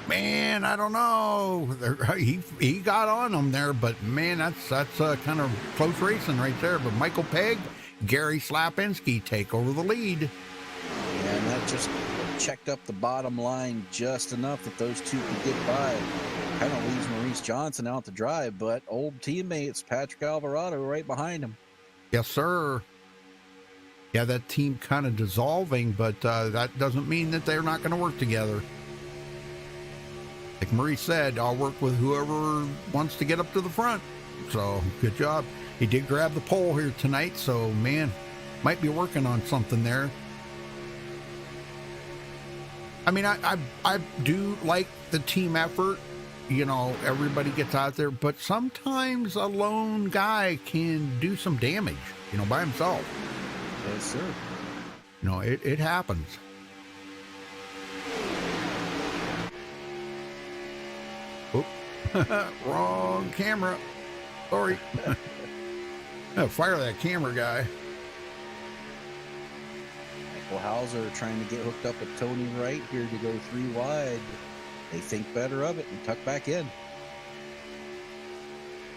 [SPEAKER 1] Man, I don't know. He got on them there, but man, that's kind of close racing right there. But Michael Pegg, Gary Slapinski take over the lead.
[SPEAKER 2] And that just checked up the bottom line just enough that those two could get by. Kind of leaves Maurice Johnson out to drive, but old teammates Patrick Alvarado right behind him.
[SPEAKER 1] Yes, sir. Yeah, that team kind of dissolving, but that doesn't mean that they're not going to work together. Like Maurice said, I'll work with whoever wants to get up to the front. So, good job. He did grab the pole here tonight, so, man, might be working on something there. I mean, I do like the team effort. You know, everybody gets out there, but sometimes a lone guy can do some damage, you know, by himself.
[SPEAKER 2] Yes, sir.
[SPEAKER 1] You know, it happens. Oop. Wrong camera. Sorry. Fire that camera guy.
[SPEAKER 2] Michael Hauser trying to get hooked up with Tony Wright here to go 3 wide. They think better of it and tuck back in.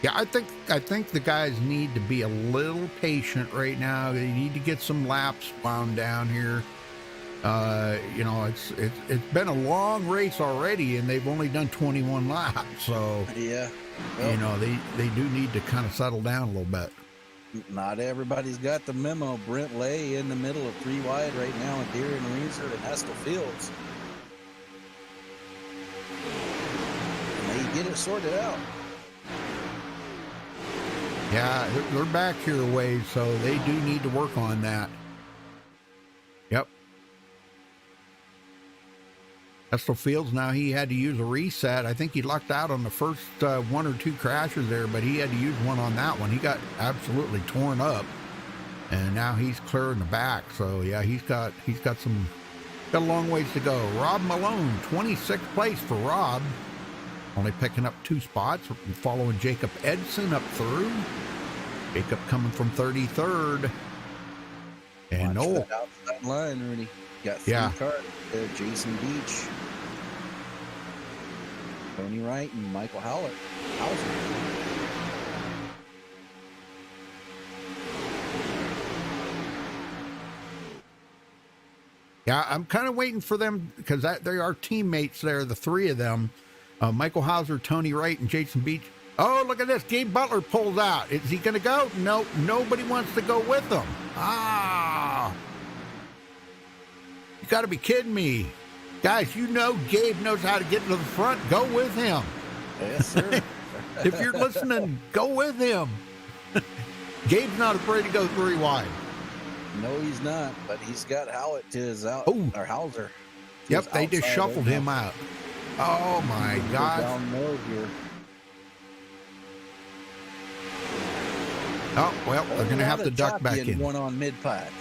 [SPEAKER 1] Yeah, I think the guys need to be a little patient right now. They need to get some laps wound down here. You know, it's been a long race already, and they've only done 21 laps. So
[SPEAKER 2] yeah, well,
[SPEAKER 1] you know, they do need to kind of settle down a little bit.
[SPEAKER 2] Not everybody's got the memo. Brent Lay in the middle of 3 wide right now with Darren Reeser and Estel Fields. And they get it sorted out.
[SPEAKER 1] Yeah, they're back here a ways, so they do need to work on that. Yep. Estel Fields, now he had to use a reset. I think he lucked out on the first 1 or 2 crashes there, but he had to use one on that one. He got absolutely torn up, and now he's clearing the back. So yeah, he's got a long ways to go. Rob Malone, 26th place for Rob, only picking up 2 spots, following Jacob Edson up through. Jacob coming from 33rd, and
[SPEAKER 2] Watch
[SPEAKER 1] Noel.
[SPEAKER 2] that outside line, Rudy. Got 3 cars there. Jason Beach, Tony Wright, and Michael Howlett.
[SPEAKER 1] Yeah, I'm kind of waiting for them because they are teammates there, the 3 of them. Michael Hauser, Tony Wright, and Jason Beach. Oh, look at this. Gabe Butler pulls out. Is he going to go? No, nobody wants to go with him. Ah. You got to be kidding me. Guys, you know Gabe knows how to get to the front. Go with him.
[SPEAKER 2] Yes, sir.
[SPEAKER 1] If you're listening, go with him. Gabe's not afraid to go 3 wide.
[SPEAKER 2] No, he's not, but he's got Howlett to his out, or Hauser.
[SPEAKER 1] Yep, they just shuffled him out. Oh, my God.
[SPEAKER 2] Down low here.
[SPEAKER 1] Oh, well, they're going to have to duck back in.
[SPEAKER 2] One on mid-pack.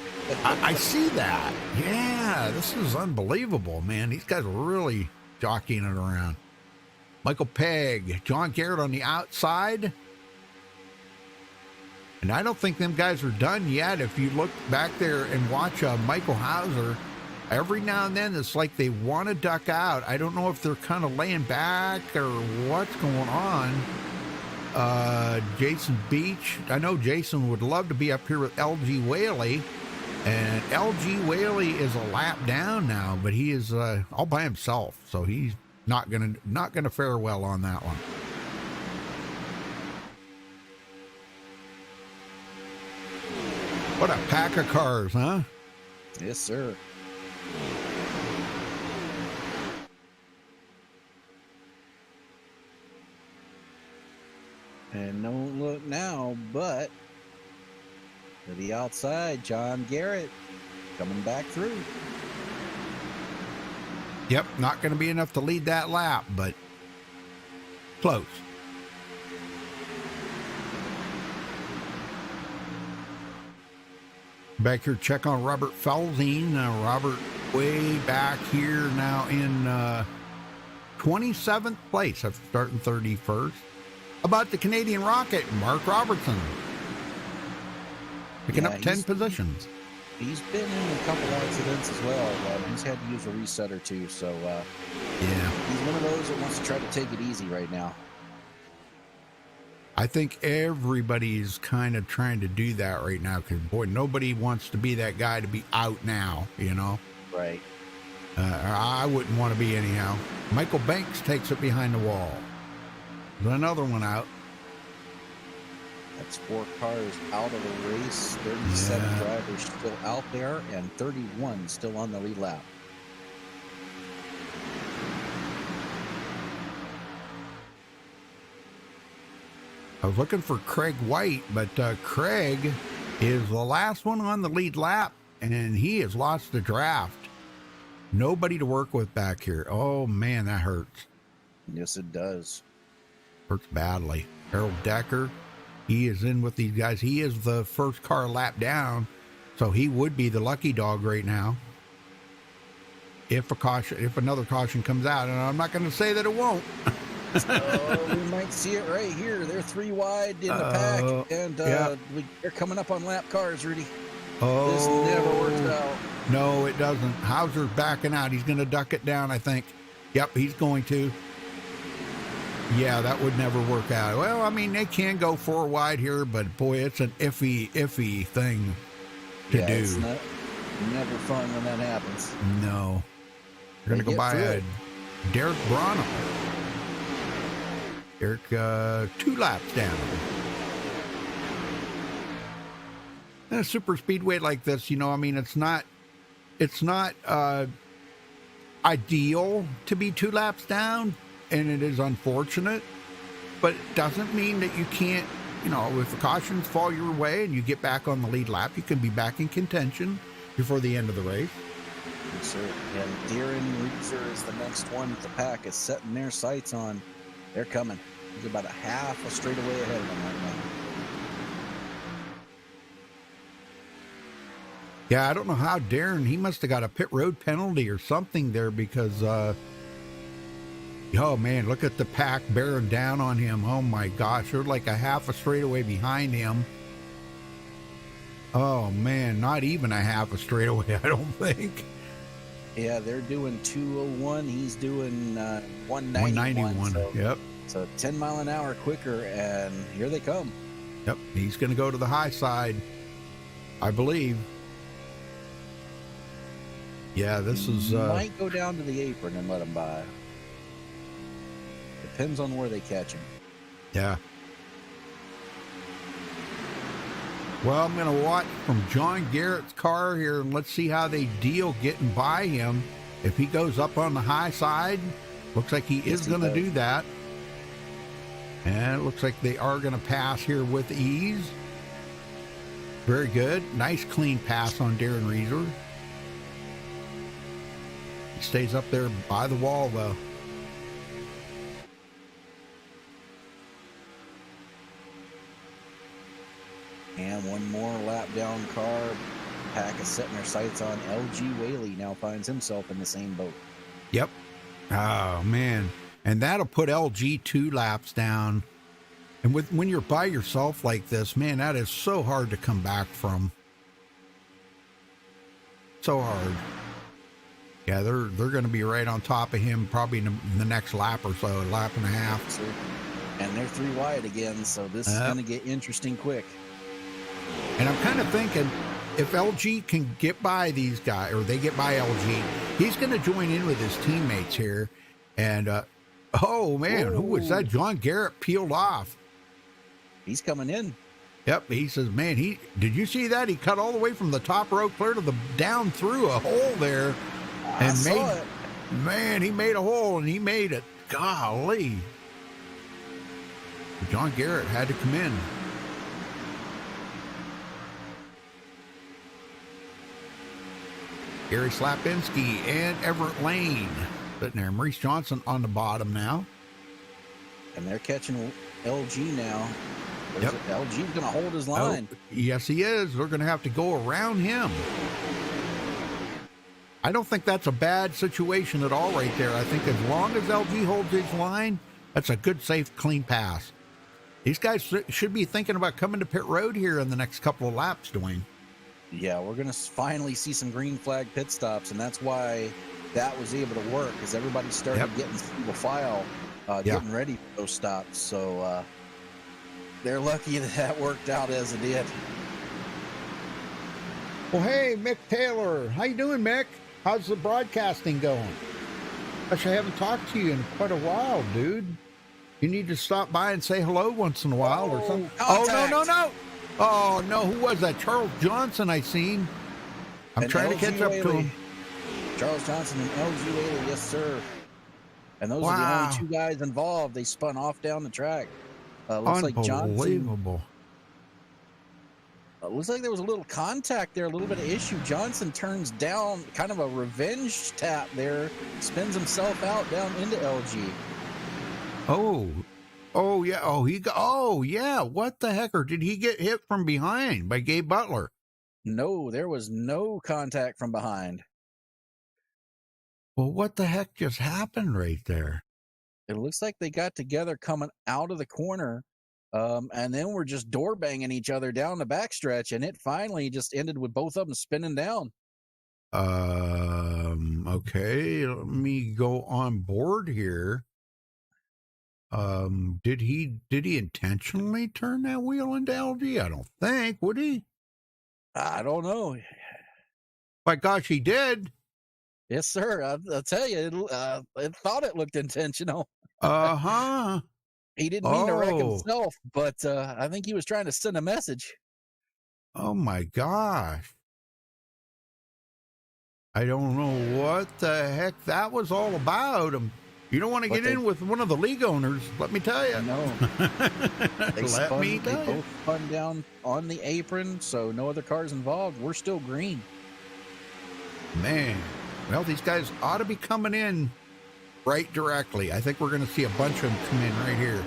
[SPEAKER 1] I see that. Yeah, this is unbelievable, man. These guys are really jockeying it around. Michael Pegg, John Garrett on the outside. And I don't think them guys are done yet. If you look back there and watch Michael Hauser, every now and then it's like they want to duck out. I don't know if they're kind of laying back or what's going on. Jason Beach, I know Jason would love to be up here with LG Whaley, and LG Whaley is a lap down now, but he is all by himself, so he's not gonna fare well on that one. What a pack of cars, huh?
[SPEAKER 2] Yes, sir. And don't look now, but to the outside, John Garrett coming back through.
[SPEAKER 1] Yep, not going to be enough to lead that lap, but close. Back here, check on Robert Felzine. Robert way back here now in 27th place after starting 31st. About the Canadian Rocket, Mark Robertson. Picking up 10 positions.
[SPEAKER 2] He's been in a couple accidents as well. He's had to use a reset or two, so yeah, he's one of those that wants to try to take it easy right now.
[SPEAKER 1] I think everybody's kind of trying to do that right now because, boy, nobody wants to be that guy to be out now, you know?
[SPEAKER 2] Right.
[SPEAKER 1] I wouldn't want to be anyhow. Michael Banks takes it behind the wall. There's another one out.
[SPEAKER 2] That's 4 cars out of the race. 37 drivers still out there, and 31 still on the lead lap.
[SPEAKER 1] I was looking for Craig White, but Craig is the last one on the lead lap, and he has lost the draft. Nobody to work with back here. Oh, man, that hurts.
[SPEAKER 2] Yes, it does.
[SPEAKER 1] Hurts badly. Harold Decker, he is in with these guys. He is the first car lap down, so he would be the lucky dog right now. If another caution comes out, and I'm not going to say that it won't.
[SPEAKER 2] We might see it right here. They're 3 wide in the pack, and they're coming up on lap cars, Rudy. This never works out.
[SPEAKER 1] No, it doesn't. Hauser's backing out. He's going to duck it down, I think. Yep, he's going to. Yeah, that would never work out. Well, I mean, they can go 4 wide here, but boy, it's an iffy thing to do.
[SPEAKER 2] It's never fun when that happens.
[SPEAKER 1] No. You're going to go by Derek Brano. Derek, 2 laps down. In a super speedway like this, you know, I mean, it's not ideal to be 2 laps down, and it is unfortunate, but it doesn't mean that you can't, you know, if the cautions fall your way and you get back on the lead lap, you can be back in contention before the end of the race.
[SPEAKER 2] Yes, sir. And Darren Reeser is the next one that the pack is setting their sights on. They're coming. He's about a half a straightaway ahead of them right now.
[SPEAKER 1] Yeah, I don't know how Darren, he must have got a pit road penalty or something there because, oh man, look at the pack bearing down on him. Oh my gosh, they're like a half a straightaway behind him. Oh man, not even a half a straightaway, I don't think.
[SPEAKER 2] Yeah, they're doing 201. He's doing 191. So,
[SPEAKER 1] yep.
[SPEAKER 2] So 10 mile an hour quicker, and here they come.
[SPEAKER 1] Yep, he's going to go to the high side, I believe. Yeah, this is...
[SPEAKER 2] might go down to the apron and let him by. Depends on where they catch him.
[SPEAKER 1] Yeah. Well, I'm going to watch from John Garrett's car here, and let's see how they deal getting by him. If he goes up on the high side, looks like he is going to do that. And it looks like they are going to pass here with ease. Very good. Nice, clean pass on Darren Reeser. He stays up there by the wall, though.
[SPEAKER 2] And one more lap down car. Pack is setting their sights on LG Whaley. Now finds himself in the same boat.
[SPEAKER 1] Yep. Oh, man. And that'll put LG 2 laps down. And when you're by yourself like this, man, that is so hard to come back from. So hard. Yeah, they're going to be right on top of him probably in the next lap or so, a lap and a half.
[SPEAKER 2] And they're 3 wide again, so this is going to get interesting quick.
[SPEAKER 1] And I'm kind of thinking if LG can get by these guys, or they get by LG, he's going to join in with his teammates here. And, oh, man, who was that? John Garrett peeled off.
[SPEAKER 2] He's coming in.
[SPEAKER 1] Yep, he says, man, did you see that? He cut all the way from the top row clear to the down through a hole there. And he made a hole, and he made it. Golly. John Garrett had to come in. Gary Slapinski and Everett Lane sitting there. Maurice Johnson on the bottom now.
[SPEAKER 2] And they're catching LG now.
[SPEAKER 1] Yep.
[SPEAKER 2] LG's going to hold his line.
[SPEAKER 1] Oh, yes, he is. They're going to have to go around him. I don't think that's a bad situation at all right there. I think as long as LG holds his line, that's a good, safe, clean pass. These guys should be thinking about coming to pit road here in the next couple of laps, Dwayne.
[SPEAKER 2] Yeah, we're going to finally see some green flag pit stops, and that's why that was able to work, because everybody started getting single file, getting ready for those stops. So they're lucky that worked out as it did.
[SPEAKER 1] Well, hey, Mick Taylor. How you doing, Mick? How's the broadcasting going? Actually, I haven't talked to you in quite a while, dude. You need to stop by and say hello once in a while or something.
[SPEAKER 2] Contact.
[SPEAKER 1] Oh, no. Oh, no, who was that? Charles Johnson, I seen. I'm trying to catch up to him.
[SPEAKER 2] Charles Johnson and LG Whaley, yes, sir. And those are the only 2 guys involved. They spun off down the track. Looks like Johnson.
[SPEAKER 1] Unbelievable.
[SPEAKER 2] Looks like there was a little contact there, a little bit of issue. Johnson turns down, kind of a revenge tap there, spins himself out down into LG.
[SPEAKER 1] Oh yeah. Oh yeah. What the heck? Or did he get hit from behind by Gabe Butler?
[SPEAKER 2] No, there was no contact from behind.
[SPEAKER 1] Well, what the heck just happened right there?
[SPEAKER 2] It looks like they got together coming out of the corner, and then we're just door banging each other down the backstretch, and it finally just ended with both of them spinning down.
[SPEAKER 1] Okay, let me go on board here. Did he intentionally turn that wheel into LG? I don't think, would he?
[SPEAKER 2] I don't know.
[SPEAKER 1] My gosh, he did.
[SPEAKER 2] Yes, sir. I'll tell you, it thought it looked intentional. He didn't mean to wreck himself, but I think he was trying to send a message.
[SPEAKER 1] Oh my gosh. I don't know what the heck that was all about. You don't want to get in with one of the league owners, let me tell you.
[SPEAKER 2] No. They both spun down on the apron, so no other cars involved. We're still green.
[SPEAKER 1] Man. Well, these guys ought to be coming in right directly. I think we're going to see a bunch of them come in right here.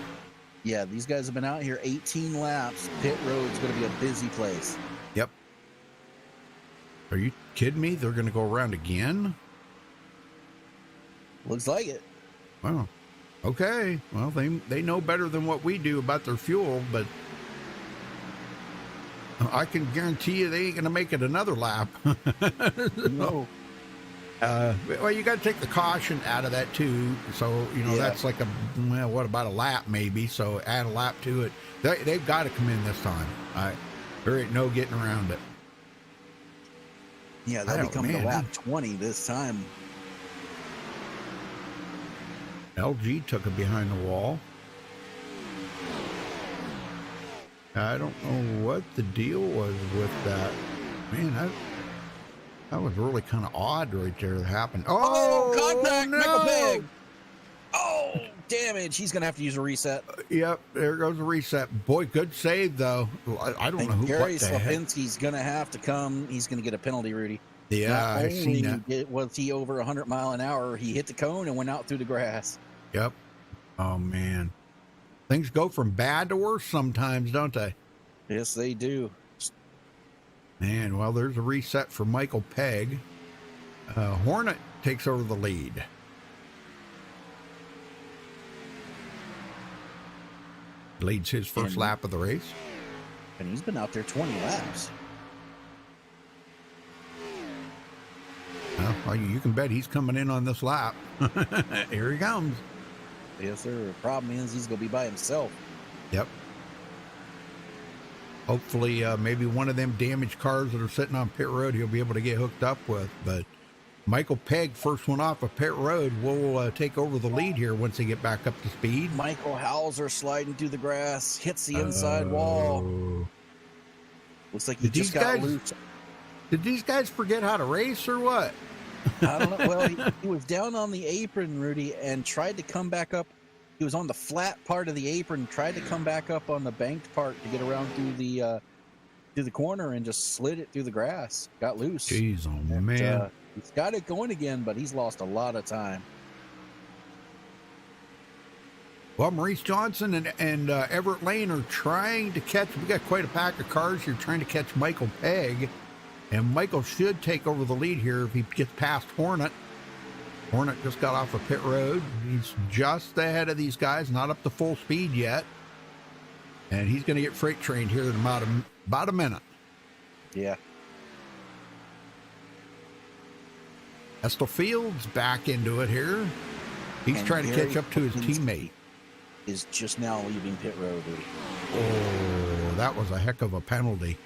[SPEAKER 2] Yeah, these guys have been out here 18 laps. Pit road's going to be a busy place.
[SPEAKER 1] Yep. Are you kidding me? They're going to go around again?
[SPEAKER 2] Looks like it.
[SPEAKER 1] Well, okay. Well, they know better than what we do about their fuel, but I can guarantee you they ain't going to make it another lap.
[SPEAKER 2] No.
[SPEAKER 1] Well, you got to take the caution out of that too. So, that's like what about a lap maybe? So add a lap to it. They've got to come in this time. There ain't no getting around it.
[SPEAKER 2] Yeah, they'll be coming to lap 20 this time.
[SPEAKER 1] LG took it behind the wall. I don't know what the deal was with that. Man, that was really kind of odd right there that happened. Oh,
[SPEAKER 2] contact!
[SPEAKER 1] No!
[SPEAKER 2] Michael Pegg! Oh, damage. He's going to have to use a reset.
[SPEAKER 1] Yep, there goes a reset. Boy, good save, though. I don't know who.
[SPEAKER 2] Gary Slapinski's going to have to come. He's going to get a penalty, Rudy.
[SPEAKER 1] Yeah, I seen that.
[SPEAKER 2] Was he over 100 mile an hour? He hit the cone and went out through the grass.
[SPEAKER 1] Yep. Oh, man. Things go from bad to worse sometimes, don't they?
[SPEAKER 2] Yes, they do.
[SPEAKER 1] Man, well, there's a reset for Michael Pegg. Hornet takes over the lead. Leads his first lap of the race.
[SPEAKER 2] And he's been out there 20 laps.
[SPEAKER 1] Well, Well, you can bet he's coming in on this lap. Here he comes.
[SPEAKER 2] Yes, sir. The problem is he's going to be by himself.
[SPEAKER 1] Yep. Hopefully, maybe one of them damaged cars that are sitting on pit road he'll be able to get hooked up with. But Michael Pegg, first one off of pit road, will take over the lead here once they get back up to speed.
[SPEAKER 2] Michael Hauser sliding through the grass, hits the inside wall. Looks like he just got loose.
[SPEAKER 1] Did these guys forget how to race or what?
[SPEAKER 2] I don't know. Well, he was down on the apron, Rudy, and tried to come back up. He was on the flat part of the apron, tried to come back up on the banked part to get around through the corner, and just slid it through the grass. Got loose.
[SPEAKER 1] Jeez, oh man.
[SPEAKER 2] He's got it going again, but he's lost a lot of time.
[SPEAKER 1] Well, Maurice Johnson and Everett Lane are trying to catch. We got quite a pack of cars here trying to catch Michael Pegg. And Michael should take over the lead here if he gets past Hornet. Hornet just got off of pit road. He's just ahead of these guys, not up to full speed yet. And he's going to get freight trained here in about a minute.
[SPEAKER 2] Yeah.
[SPEAKER 1] Estel Fields back into it here. He's trying to catch up to his teammate.
[SPEAKER 2] Is just now leaving pit road.
[SPEAKER 1] Oh, that was a heck of a penalty.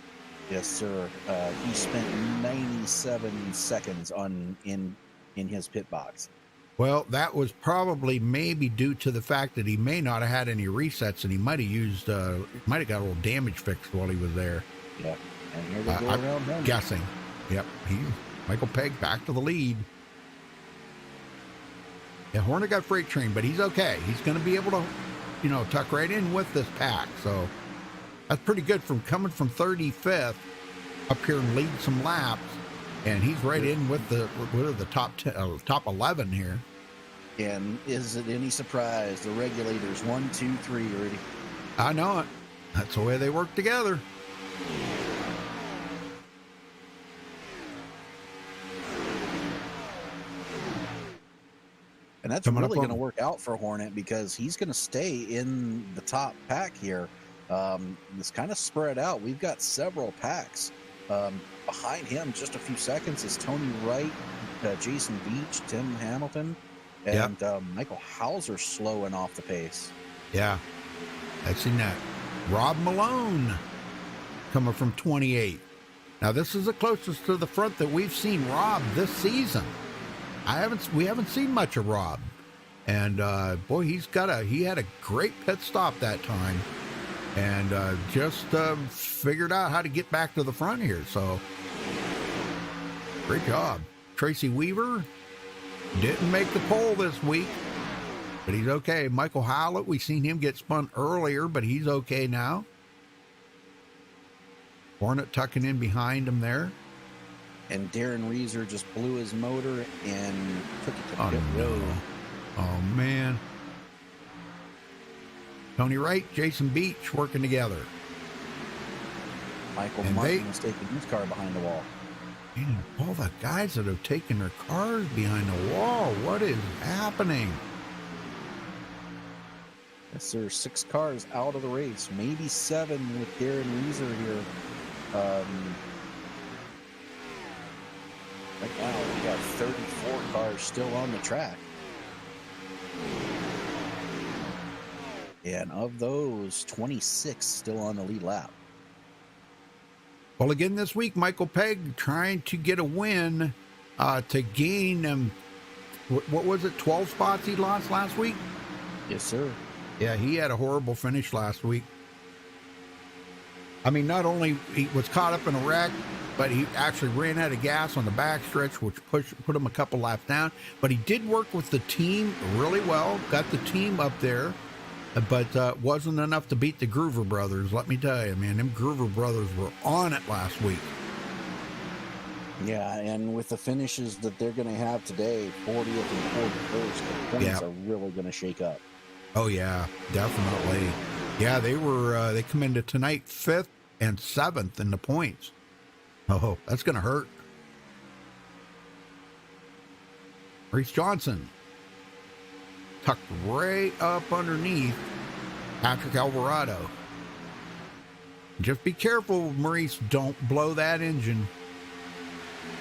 [SPEAKER 2] Yes, sir. He spent 97 seconds in his pit box.
[SPEAKER 1] Well, that was probably maybe due to the fact that he may not have had any resets, and he might have used, might have got a little damage fixed while he was there.
[SPEAKER 2] Yeah, and here they go around him.
[SPEAKER 1] Guessing. Yep, Michael Pegg back to the lead. Yeah, Horner got freight trained, but he's okay. He's going to be able to, tuck right in with this pack. So that's pretty good from coming from 35th up here and lead some laps. And he's right in with the top 11 here.
[SPEAKER 2] And is it any surprise? The regulators 1, 2, 3, Rudy.
[SPEAKER 1] I know it. That's the way they work together.
[SPEAKER 2] And that's really going to work out for Hornet because he's going to stay in the top pack here. It's kind of spread out. We've got several packs. Behind him, just a few seconds, is Tony Wright, Jason Beach, Tim Hamilton, and Michael Hauser slowing off the pace.
[SPEAKER 1] Yeah, I've seen that. Rob Malone coming from 28. Now, this is the closest to the front that we've seen Rob this season. We haven't seen much of Rob, and boy, he had a great pit stop that time, and just figured out how to get back to the front here. So, great job. Tracy Weaver didn't make the pole this week, but he's okay. Michael Howlett, we seen him get spun earlier, but he's okay now. Hornet tucking in behind him there.
[SPEAKER 2] And Darren Reeser just blew his motor and took it to pit road.
[SPEAKER 1] Oh, man. Tony Wright, Jason Beach working together.
[SPEAKER 2] Michael Martin is taking his car behind the wall.
[SPEAKER 1] Man, all the guys that have taken their cars behind the wall. What is happening?
[SPEAKER 2] Yes, sir. 6 cars out of the race. Maybe 7 with Darren Reeser here. Right now, we got 34 cars still on the track. And of those, 26 still on the lead lap.
[SPEAKER 1] Well, again this week, Michael Pegg trying to get a win to gain, what was it, 12 spots he lost last week?
[SPEAKER 2] Yes, sir.
[SPEAKER 1] Yeah, he had a horrible finish last week. I mean, not only he was caught up in a wreck, but he actually ran out of gas on the backstretch, which put him a couple laps down. But he did work with the team really well, got the team up there, but wasn't enough to beat the Groover brothers. Let me tell you, man, them Groover brothers were on it last week.
[SPEAKER 2] Yeah, and with the finishes that they're going to have today, 40th and 41st, the points are really going to shake up.
[SPEAKER 1] Oh, yeah, definitely. Yeah, they come into tonight 5th and 7th in the points. Oh, that's going to hurt. Maurice Johnson tucked right up underneath Patrick Alvarado. Just be careful, Maurice. Don't blow that engine.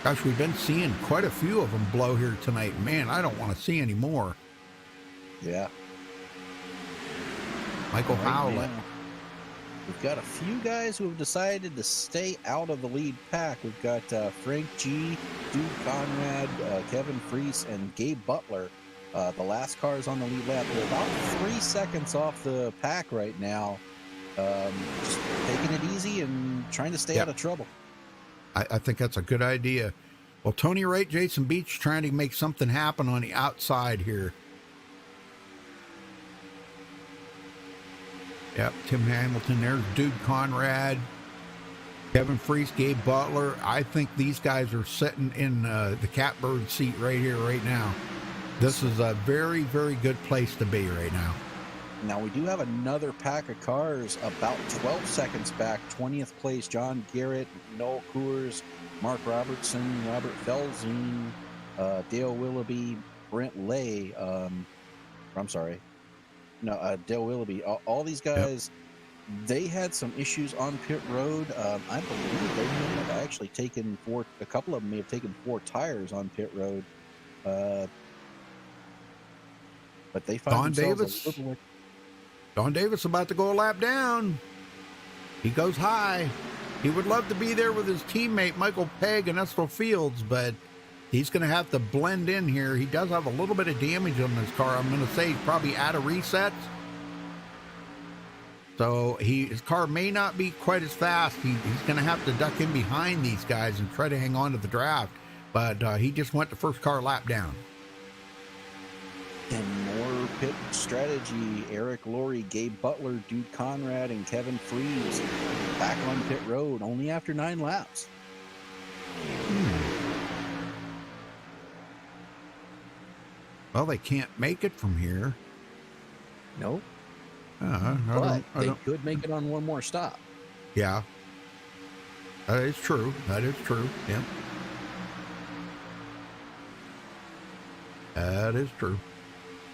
[SPEAKER 1] Gosh, we've been seeing quite a few of them blow here tonight. Man, I don't want to see any more.
[SPEAKER 2] Yeah.
[SPEAKER 1] Michael
[SPEAKER 2] Right
[SPEAKER 1] Howlett.
[SPEAKER 2] now, we've got a few guys who have decided to stay out of the lead pack. We've got Frank G, Dude Conrad, Kevin Freese, and Gabe Butler. The last cars on the lead lap. They're about 3 seconds off the pack right now. Just taking it easy and trying to stay out of trouble.
[SPEAKER 1] I think that's a good idea. Well, Tony Wright, Jason Beach trying to make something happen on the outside here. Yep, Tim Hamilton, there's Dude Conrad, Kevin Freese, Gabe Butler. I think these guys are sitting in the catbird seat right here, right now. This is a very, very good place to be right now.
[SPEAKER 2] Now, we do have another pack of cars about 12 seconds back. 20th place, John Garrett, Noel Coors, Mark Robertson, Robert Felzine, Dale Willoughby, Brent Lay. Dale Willoughby. All these guys, they had some issues on pit road. I believe they may have actually taken a couple of them may have taken 4 tires on pit road. But they find themselves
[SPEAKER 1] Don Davis about to go a lap down. He goes high. He would love to be there with his teammate Michael Pegg and Estel Fields, but he's going to have to blend in here. He does have a little bit of damage on his car. I'm going to say he's probably out of resets. So his car may not be quite as fast. He's going to have to duck in behind these guys and try to hang on to the draft. But he just went the first car lap down.
[SPEAKER 2] And more pit strategy. Eric Laurie, Gabe Butler, Dude Conrad, and Kevin Freese back on pit road only after 9 laps.
[SPEAKER 1] Well, they can't make it from here.
[SPEAKER 2] Nope.
[SPEAKER 1] But
[SPEAKER 2] they could make it on one more stop.
[SPEAKER 1] Yeah. That is true. That is true. Yeah. That is true.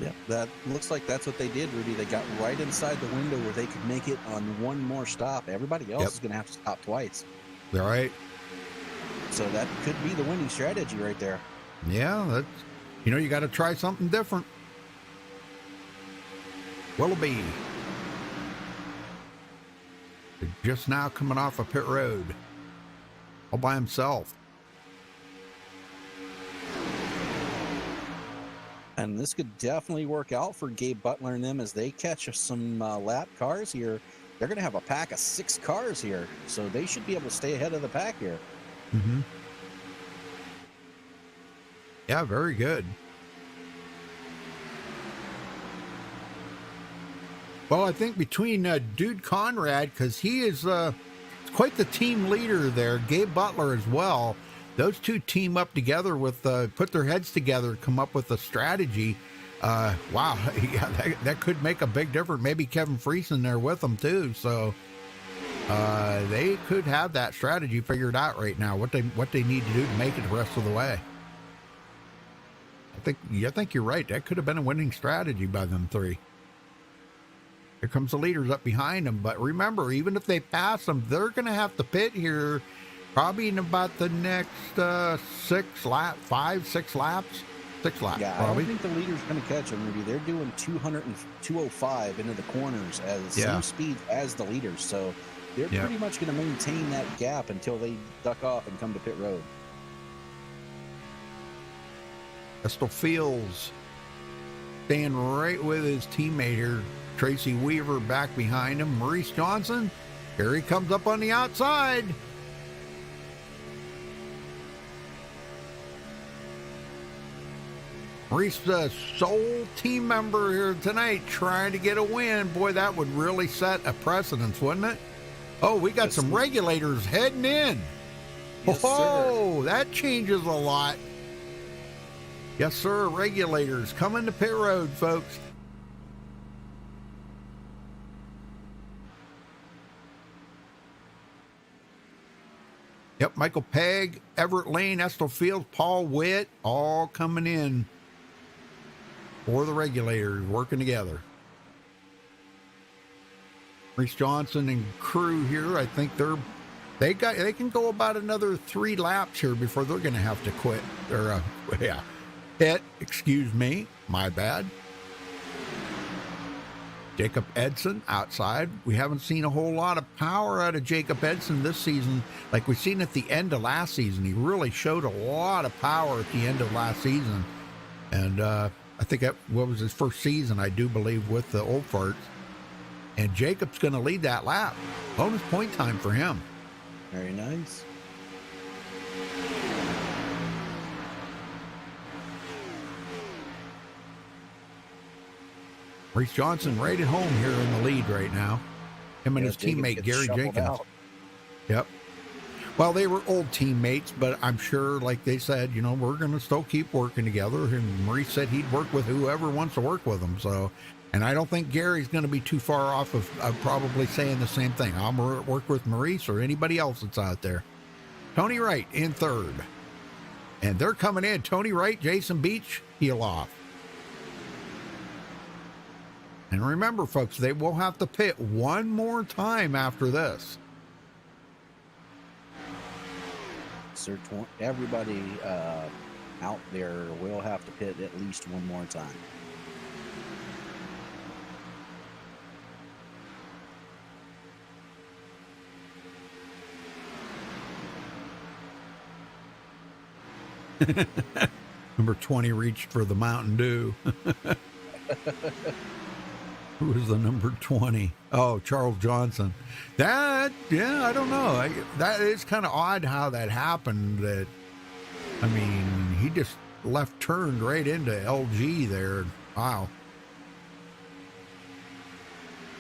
[SPEAKER 2] Yeah, that looks like that's what they did, Rudy. They got right inside the window where they could make it on one more stop. Everybody else is going to have to stop twice.
[SPEAKER 1] All right.
[SPEAKER 2] So that could be the winning strategy right there.
[SPEAKER 1] Yeah, that's, you got to try something different. Willoughby. Just now coming off a pit road. All by himself.
[SPEAKER 2] And this could definitely work out for Gabe Butler and them as they catch some lap cars here. They're going to have a pack of 6 cars here, so they should be able to stay ahead of the pack here.
[SPEAKER 1] Mm-hmm. Yeah, very good. Well, I think between Dude Conrad, because he is quite the team leader there, Gabe Butler as well, those two team up together with put their heads together, come up with a strategy. Wow, yeah, that could make a big difference. Maybe Kevin Freese in there with them too. So they could have that strategy figured out right now. What they need to do to make it the rest of the way. I think you're right. That could have been a winning strategy by them 3. Here comes the leaders up behind them. But remember, even if they pass them, they're going to have to pit here. Probably in about the next 6 laps, 5, 6 laps. 6 laps,
[SPEAKER 2] yeah,
[SPEAKER 1] probably.
[SPEAKER 2] I don't think the leader's going to catch them, Rudy. They're doing 200 and 205 into the corners as same speed as the leaders. So they're pretty much going to maintain that gap until they duck off and come to pit road.
[SPEAKER 1] Estel Fields staying right with his teammate here. Tracy Weaver back behind him. Maurice Johnson, here he comes up on the outside. Maurice, the sole team member here tonight, trying to get a win. Boy, that would really set a precedence, wouldn't it? Oh, we got some regulators heading in.
[SPEAKER 2] Yes,
[SPEAKER 1] sir. That changes a lot. Yes, sir. Regulators coming to pit road, folks. Yep, Michael Pegg, Everett Lane, Estel Fields, Paul Witt, all coming in for the regulators, working together. Reese Johnson and crew here, I think they're They can go about another 3 laps here before they're going to have to quit. Or excuse me, my bad. Jacob Edson outside. We haven't seen a whole lot of power out of Jacob Edson this season like we've seen at the end of last season. He really showed a lot of power at the end of last season. And I think that was his first season, I do believe, with the Old Farts. And Jacob's going to lead that lap. Bonus point time for him.
[SPEAKER 2] Very nice.
[SPEAKER 1] Reese Johnson right at home here in the lead right now. Him and his teammate, Gary Jenkins.
[SPEAKER 2] Out.
[SPEAKER 1] Yep. Well, they were old teammates, but I'm sure, like they said, we're going to still keep working together. And Maurice said he'd work with whoever wants to work with him. So, and I don't think Gary's going to be too far off of probably saying the same thing. I'll work with Maurice or anybody else that's out there. Tony Wright in third. And they're coming in. Tony Wright, Jason Beach, heel off. And remember, folks, they will have to pit one more time after this.
[SPEAKER 2] So everybody out there will have to pit at least one more time.
[SPEAKER 1] Number 20 reached for the Mountain Dew. Who was the number 20? Oh, Charles Johnson. I don't know. That is kind of odd how that happened. He just turned right into LG there. Wow. All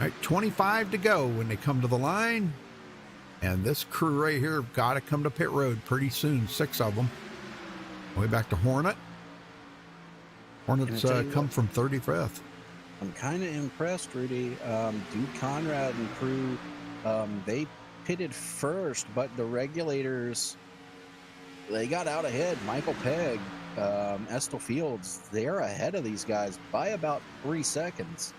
[SPEAKER 1] right, 25 to go when they come to the line. And this crew right here got to come to pit road pretty soon. 6 of them. Way back to Hornet. Hornets come from 35th.
[SPEAKER 2] I'm kind of impressed, Rudy. Dude Conrad and crew, they pitted first, but the regulators, they got out ahead. Michael Pegg, Estel Fields, they're ahead of these guys by about 3 seconds.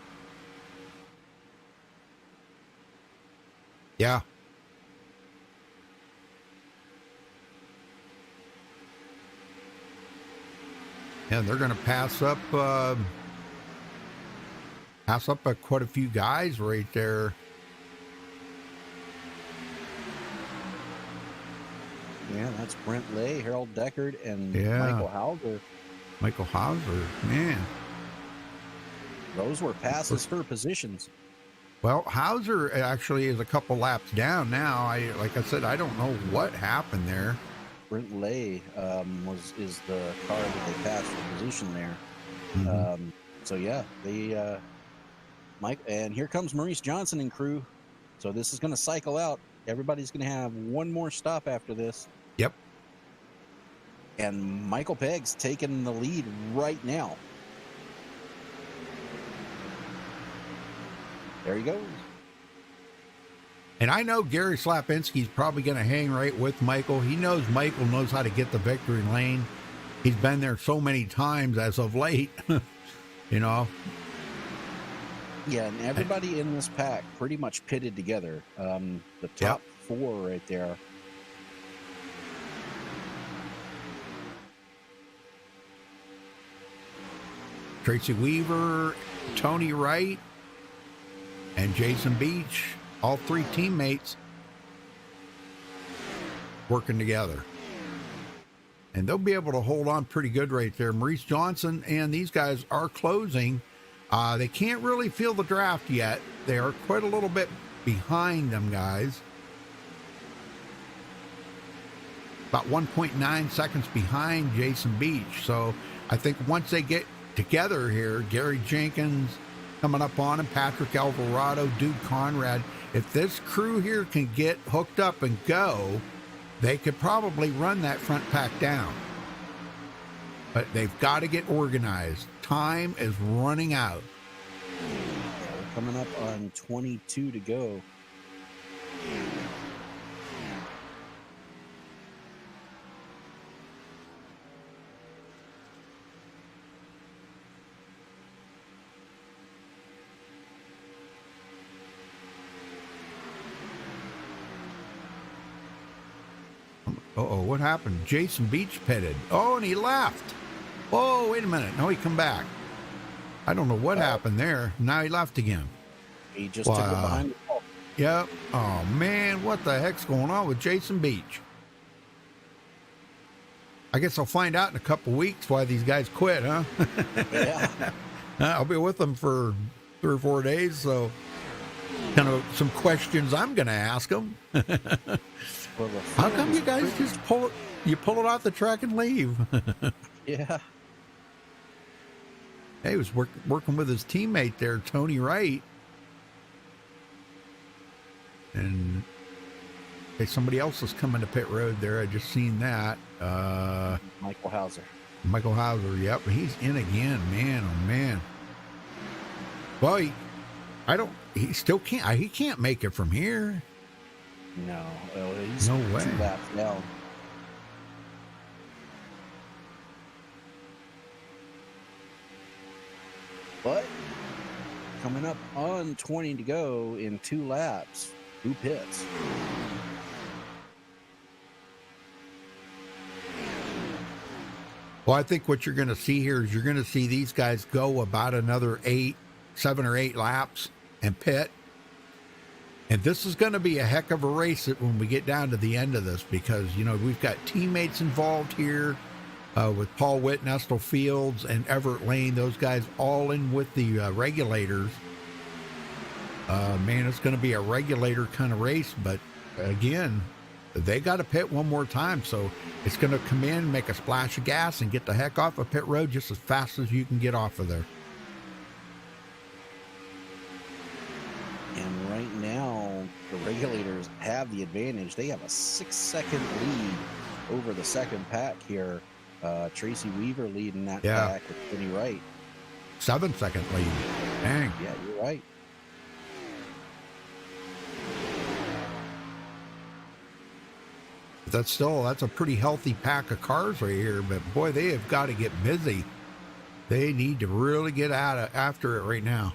[SPEAKER 1] Yeah. And they're going to pass up quite a few guys right there.
[SPEAKER 2] Yeah, that's Brent Lay, Harold Deckard, and Michael Hauser.
[SPEAKER 1] Michael Hauser, man.
[SPEAKER 2] Those were passes for positions.
[SPEAKER 1] Well, Hauser actually is a couple laps down now. Like I said, I don't know what happened there.
[SPEAKER 2] Brent Lay is the car that they passed for position there.
[SPEAKER 1] Mm-hmm.
[SPEAKER 2] So yeah, they Mike, and here comes Maurice Johnson and crew. So this is going to cycle out. Everybody's going to have one more stop after this.
[SPEAKER 1] Yep.
[SPEAKER 2] And Michael Pegg's taking the lead right now. There he goes.
[SPEAKER 1] And I know Gary Slapinski's probably going to hang right with Michael. He knows Michael knows how to get the victory lane. He's been there so many times as of late,
[SPEAKER 2] Yeah, and everybody in this pack pretty much pitted together. The top 4 right there.
[SPEAKER 1] Tracy Weaver, Tony Wright, and Jason Beach, all 3 teammates working together. And they'll be able to hold on pretty good right there. Maurice Johnson and these guys are closing. They can't really feel the draft yet. They are quite a little bit behind them guys. About 1.9 seconds behind Jason Beach. So I think once they get together here, Gary Jenkins coming up on him, Patrick Alvarado, Duke Conrad, if this crew here can get hooked up and go, they could probably run that front pack down. But they've got to get organized. Time is running out.
[SPEAKER 2] We're coming up on 22 to go.
[SPEAKER 1] Uh-oh, what happened? Jason Beach pitted. Oh, and he left. Oh, wait a minute. No, he come back. I don't know what happened there. Now he left again.
[SPEAKER 2] He just took it behind the ball.
[SPEAKER 1] Yep. Oh, man, what the heck's going on with Jason Beach? I guess I'll find out in a couple weeks why these guys quit, huh?
[SPEAKER 2] Yeah.
[SPEAKER 1] I'll be with them for 3 or 4 days, so kind of some questions I'm going to ask them. How come you guys just pull it off the track and leave?
[SPEAKER 2] Yeah.
[SPEAKER 1] Hey, he was working with his teammate there, Tony Wright. And hey, somebody else is coming to pit road there. I just seen that.
[SPEAKER 2] Michael Hauser.
[SPEAKER 1] Michael Hauser, yep. He's in again, man. Oh, man. Well, he still can't. He can't make it from here.
[SPEAKER 2] No. He's
[SPEAKER 1] no way.
[SPEAKER 2] 2 laps down. But coming up on 20 to go in 2 laps. Who pits?
[SPEAKER 1] Well, I think what you're going to see here is you're going to see these guys go about another 7 or 8 laps and pit. And this is going to be a heck of a race when we get down to the end of this because, you know, we've got teammates involved here with Paul Witt, Nestle Fields, and Everett Lane. Those guys all in with the regulators. Man, it's going to be a regulator kind of race. But, again, they got to pit one more time. So it's going to come in, make a splash of gas, and get the heck off of pit road just as fast as you can get off of there.
[SPEAKER 2] And right now, the regulators have the advantage. They have a 6-second lead over the second pack here. Tracy Weaver leading that pack with Kenny Wright.
[SPEAKER 1] 7-second lead. Dang.
[SPEAKER 2] Yeah, you're right.
[SPEAKER 1] That's a pretty healthy pack of cars right here. But, boy, they have got to get busy. They need to really get after it right now.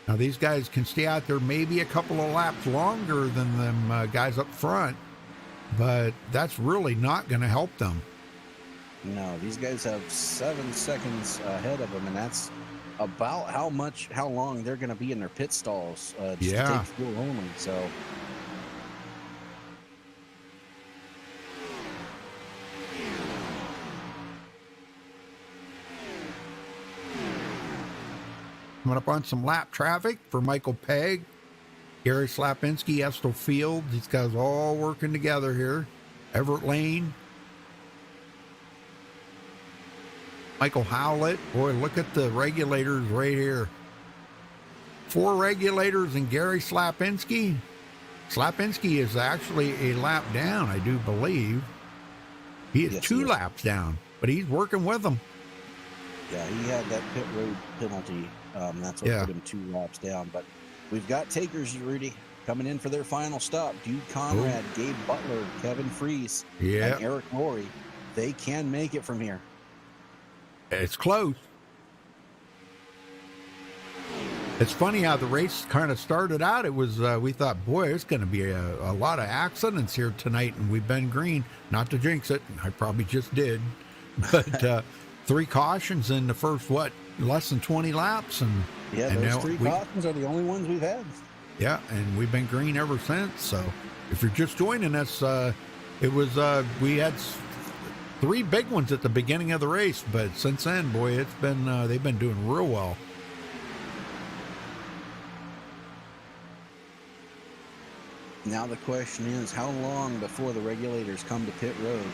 [SPEAKER 1] Now, these guys can stay out there maybe a couple of laps longer than them guys up front, but that's really not going to help them.
[SPEAKER 2] No, these guys have 7 seconds ahead of them, and that's about how long they're going to be in their pit stalls just to take fuel only. So,
[SPEAKER 1] coming up on some lap traffic for Michael Pegg, Gary Slapinski, Estel Field. These guys all working together here. Everett Lane. Michael Howlett. Boy, look at the regulators right here. 4 regulators and Gary Slapinski. Slapinski is actually a lap down, I do believe. He is 2 laps down, but he's working with them.
[SPEAKER 2] Yeah, he had that pit road penalty. That's what put him 2 laps down. But we've got takers, Rudy, coming in for their final stop. Dude Conrad, Gabe Butler, Kevin Freese, and Eric Rory. They can make it from here.
[SPEAKER 1] It's close. It's funny how the race kind of started out. It was, we thought, boy, there's going to be a lot of accidents here tonight, and we've been green. Not to jinx it. I probably just did. But 3 cautions in the first, less than 20 laps. And
[SPEAKER 2] those 3 cautions are the only ones we've had.
[SPEAKER 1] Yeah, and we've been green ever since. So if you're just joining us, it was, we had 3 big ones at the beginning of the race, but since then, boy, it's been, they've been doing real well.
[SPEAKER 2] Now the question is, how long before the regulators come to pit road?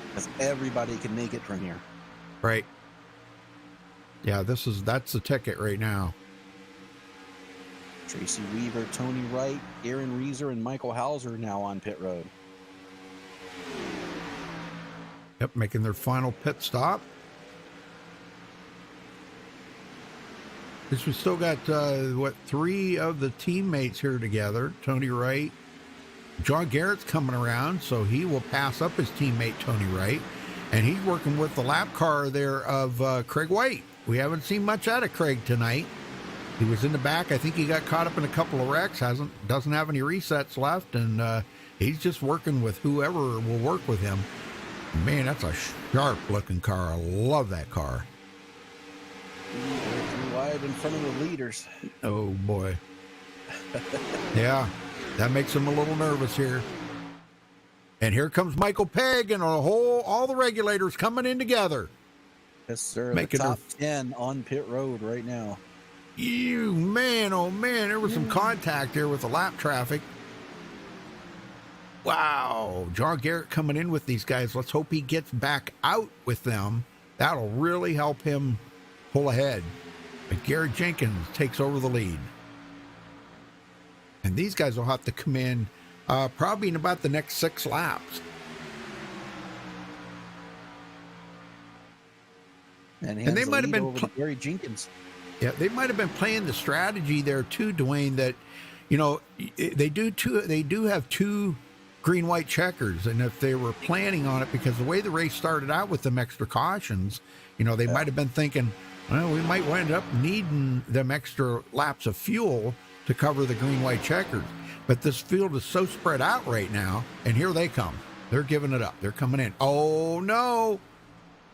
[SPEAKER 2] Because everybody can make it from here.
[SPEAKER 1] Right. Yeah, that's the ticket right now.
[SPEAKER 2] Tracy Weaver, Tony Wright, Aaron Reeser, and Michael Hauser now on pit road.
[SPEAKER 1] Yep, making their final pit stop. Because we still got, 3 of the teammates here together. Tony Wright. John Garrett's coming around, so he will pass up his teammate, Tony Wright. And he's working with the lap car there of Craig White. We haven't seen much out of Craig tonight. He was in the back. I think he got caught up in a couple of wrecks. Doesn't have any resets left, and He's just working with whoever will work with him. Man, that's a sharp looking car. I love that car.
[SPEAKER 2] Too wide in front of the leaders.
[SPEAKER 1] Oh boy. Yeah, that makes him a little nervous here. And here comes Michael Pegg and all the regulators coming in together.
[SPEAKER 2] Yes, sir.
[SPEAKER 1] Making
[SPEAKER 2] the top 10 on pit road right now.
[SPEAKER 1] You man, oh man, there was some contact there with the lap traffic. Wow, John Garrett coming in with these guys. Let's hope he gets back out with them. That'll really help him pull ahead. But Garrett Jenkins takes over the lead. And these guys will have to come in probably in about the next 6 laps.
[SPEAKER 2] And
[SPEAKER 1] they might have been
[SPEAKER 2] Gary Jenkins.
[SPEAKER 1] Yeah, they might have been playing the strategy there too, Dwayne, that, you know, they do have 2 green-white checkers, and if they were planning on it, because the way the race started out with them extra cautions, you know, they might have been thinking, well, we might wind up needing them extra laps of fuel to cover the green-white checkers. But this field is so spread out right now, and here they come. They're giving it up. They're coming in. Oh, no.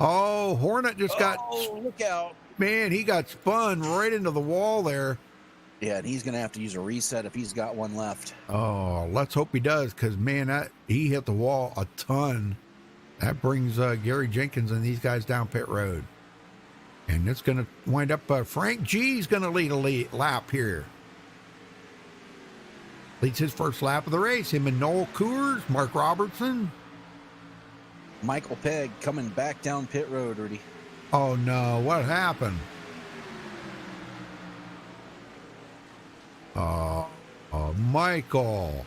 [SPEAKER 1] Oh, Hornet just got...
[SPEAKER 2] Oh, look out.
[SPEAKER 1] Man, he got spun right into the wall there.
[SPEAKER 2] Yeah, and he's going to have to use a reset if he's got one left.
[SPEAKER 1] Oh, let's hope he does, because, man, he hit the wall a ton. That brings Gary Jenkins and these guys down pit road. And it's going to wind up, Frank G's going to lead a lap here. Leads his first lap of the race. Him and Noel Coors, Mark Robertson.
[SPEAKER 2] Michael Pegg coming back down pit road, Rudy.
[SPEAKER 1] Oh, no. What happened? Oh, Michael.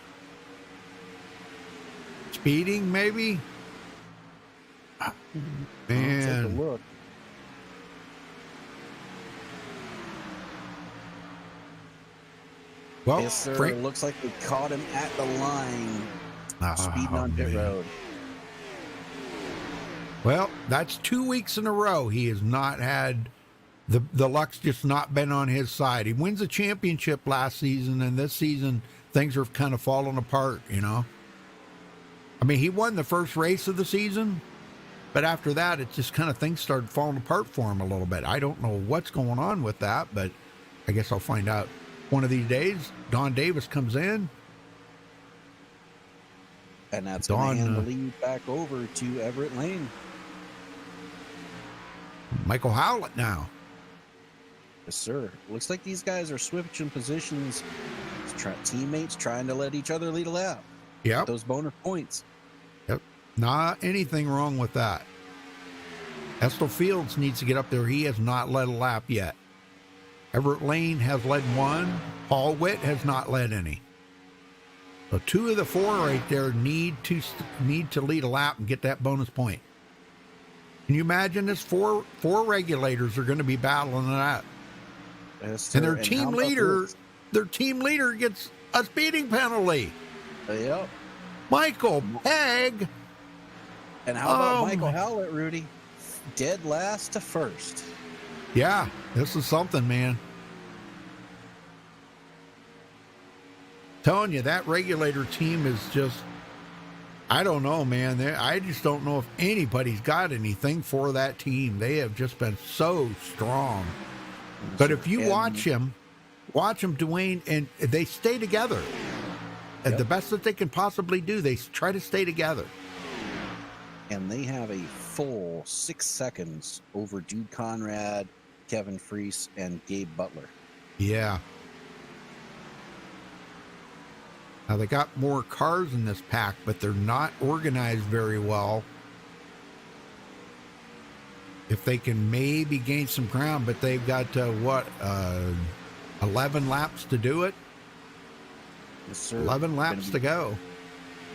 [SPEAKER 1] Speeding, maybe? Man.
[SPEAKER 2] Take a look.
[SPEAKER 1] Well,
[SPEAKER 2] yes, sir. It looks like we caught him at the line. Speeding on pit road.
[SPEAKER 1] Well, that's 2 weeks in a row. He has not had the luck's just not been on his side. He wins a championship last season, and this season things are kind of falling apart, you know. I mean, he won the first race of the season, but after that, it just kind of things started falling apart for him a little bit. I don't know what's going on with that, but I guess I'll find out one of these days. Don Davis comes in.
[SPEAKER 2] And that's going to hand the lead back over to Everett Lane.
[SPEAKER 1] Michael Howlett now.
[SPEAKER 2] Yes, sir. Looks like these guys are switching positions. Teammates trying to let each other lead a lap.
[SPEAKER 1] Yep.
[SPEAKER 2] Those bonus points.
[SPEAKER 1] Yep. Not anything wrong with that. Estel Fields needs to get up there. He has not led a lap yet. Everett Lane has led one. Paul Witt has not led any. So 2 of the 4 right there need to lead a lap and get that bonus point. Can you imagine this? Four regulators are going to be battling it out.
[SPEAKER 2] Yes,
[SPEAKER 1] and their team leader gets a speeding penalty.
[SPEAKER 2] Yep.
[SPEAKER 1] Michael Pegg.
[SPEAKER 2] And how about Michael Howlett, Rudy? Dead last to first.
[SPEAKER 1] Yeah, this is something, man. Telling you, that regulator team is just, I don't know, man. I just don't know if anybody's got anything for that team. They have just been so strong. But if you watch them, Dwayne, and they stay together. Yep. The best that they can possibly do, they try to stay together.
[SPEAKER 2] And they have a full 6 seconds over Dude Conrad, Kevin Freese, and Gabe Butler.
[SPEAKER 1] Yeah. Now, they got more cars in this pack, but they're not organized very well. If they can maybe gain some ground, but they've got, 11 laps to do it?
[SPEAKER 2] Yes, sir.
[SPEAKER 1] 11 laps to go.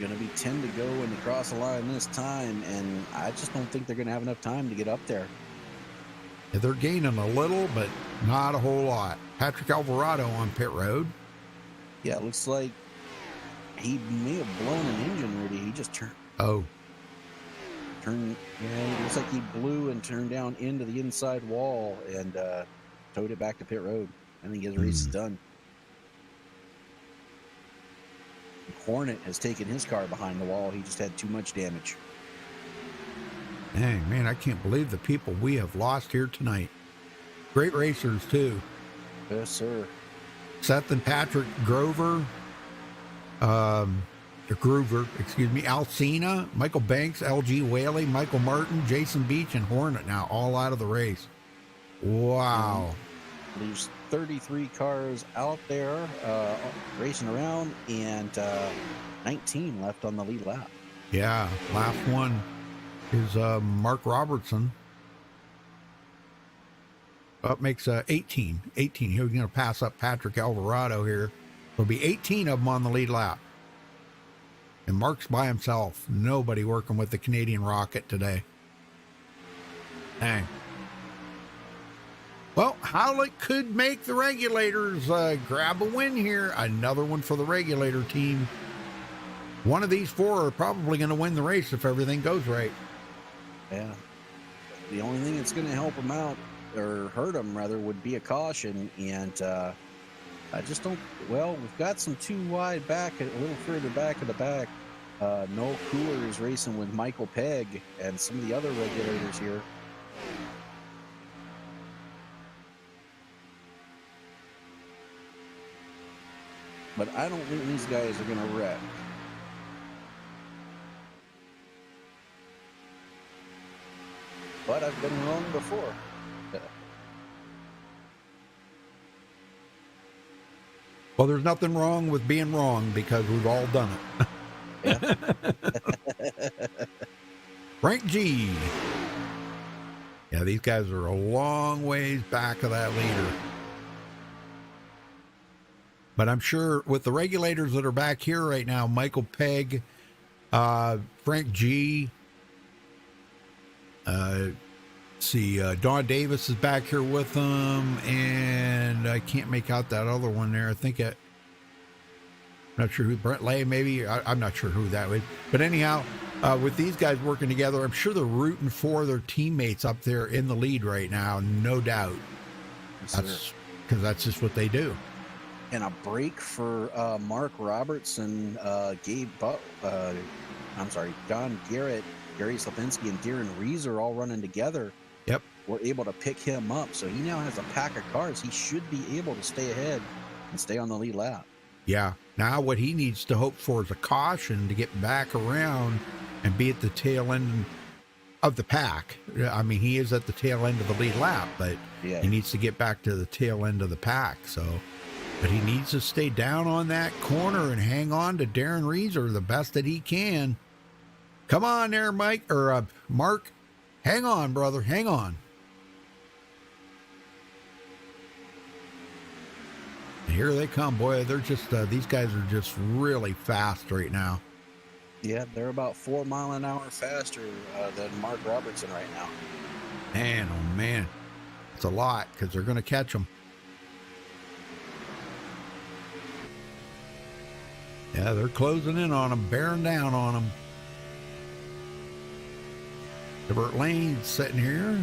[SPEAKER 2] Going to be 10 to go when they cross the line this time, and I just don't think they're going to have enough time to get up there.
[SPEAKER 1] Yeah, they're gaining a little, but not a whole lot. Patrick Alvarado on pit road.
[SPEAKER 2] Yeah, it looks like he may have blown an engine, Rudy. He just turned. Yeah, it looks like he blew and turned down into the inside wall and towed it back to pit road. I think his race is done. Hornet has taken his car behind the wall. He just had too much damage.
[SPEAKER 1] Dang, man, I can't believe the people we have lost here tonight. Great racers, too.
[SPEAKER 2] Yes, sir.
[SPEAKER 1] Seth and Patrick Groover, excuse me, Alcina, Michael Banks, LG Whaley, Michael Martin, Jason Beach, and Hornet now all out of the race. Wow.
[SPEAKER 2] There's 33 cars out there racing around, and 19 left on the lead lap.
[SPEAKER 1] Yeah, last one is Mark Robertson. Up makes 18. 18. He's going to pass up Patrick Alvarado here. There'll be 18 of them on the lead lap. And Mark's by himself. Nobody working with the Canadian Rocket today. Dang. Well, Howlett could make the Regulators grab a win here. Another one for the Regulator team. One of these four are probably going to win the race if everything goes right.
[SPEAKER 2] Yeah. The only thing that's going to help them out, or hurt them rather, would be a caution. And I just don't, well, we've got some too wide back, a little further back of the back. Noel Cooler is racing with Michael Pegg and some of the other Regulators here. But I don't think these guys are going to wreck. But I've been wrong before.
[SPEAKER 1] Well, there's nothing wrong with being wrong because we've all done it.
[SPEAKER 2] Yeah.
[SPEAKER 1] Frank G. Yeah, these guys are a long ways back of that leader. But I'm sure with the Regulators that are back here right now, Michael Pegg, Frank G, Don Davis is back here with them, and I can't make out that other one there. I think not sure who, Brent Lay maybe. I'm not sure who that was. But anyhow, with these guys working together, I'm sure they're rooting for their teammates up there in the lead right now, no doubt. That's because that's just what they do.
[SPEAKER 2] And a break for Mark Robertson, Don Garrett, Gary Slapinski, and Darren Reeser all running together.
[SPEAKER 1] Yep.
[SPEAKER 2] We're able to pick him up. So he now has a pack of cars. He should be able to stay ahead and stay on the lead lap.
[SPEAKER 1] Yeah. Now what he needs to hope for is a caution to get back around and be at the tail end of the pack. I mean, he is at the tail end of the lead lap, but
[SPEAKER 2] yeah,
[SPEAKER 1] he needs to get back to the tail end of the pack. So, but he needs to stay down on that corner and hang on to Darren Reeser the best that he can. Come on there, Mike, or Mark. Hang on, brother. Hang on. And here they come, boy. They're just, these guys are just really fast right now.
[SPEAKER 2] Yeah, they're about 4 miles an hour faster than Mark Robertson right now.
[SPEAKER 1] Man, oh man. It's a lot because they're going to catch them. Yeah, they're closing in on them, bearing down on them. Bert Lane sitting here,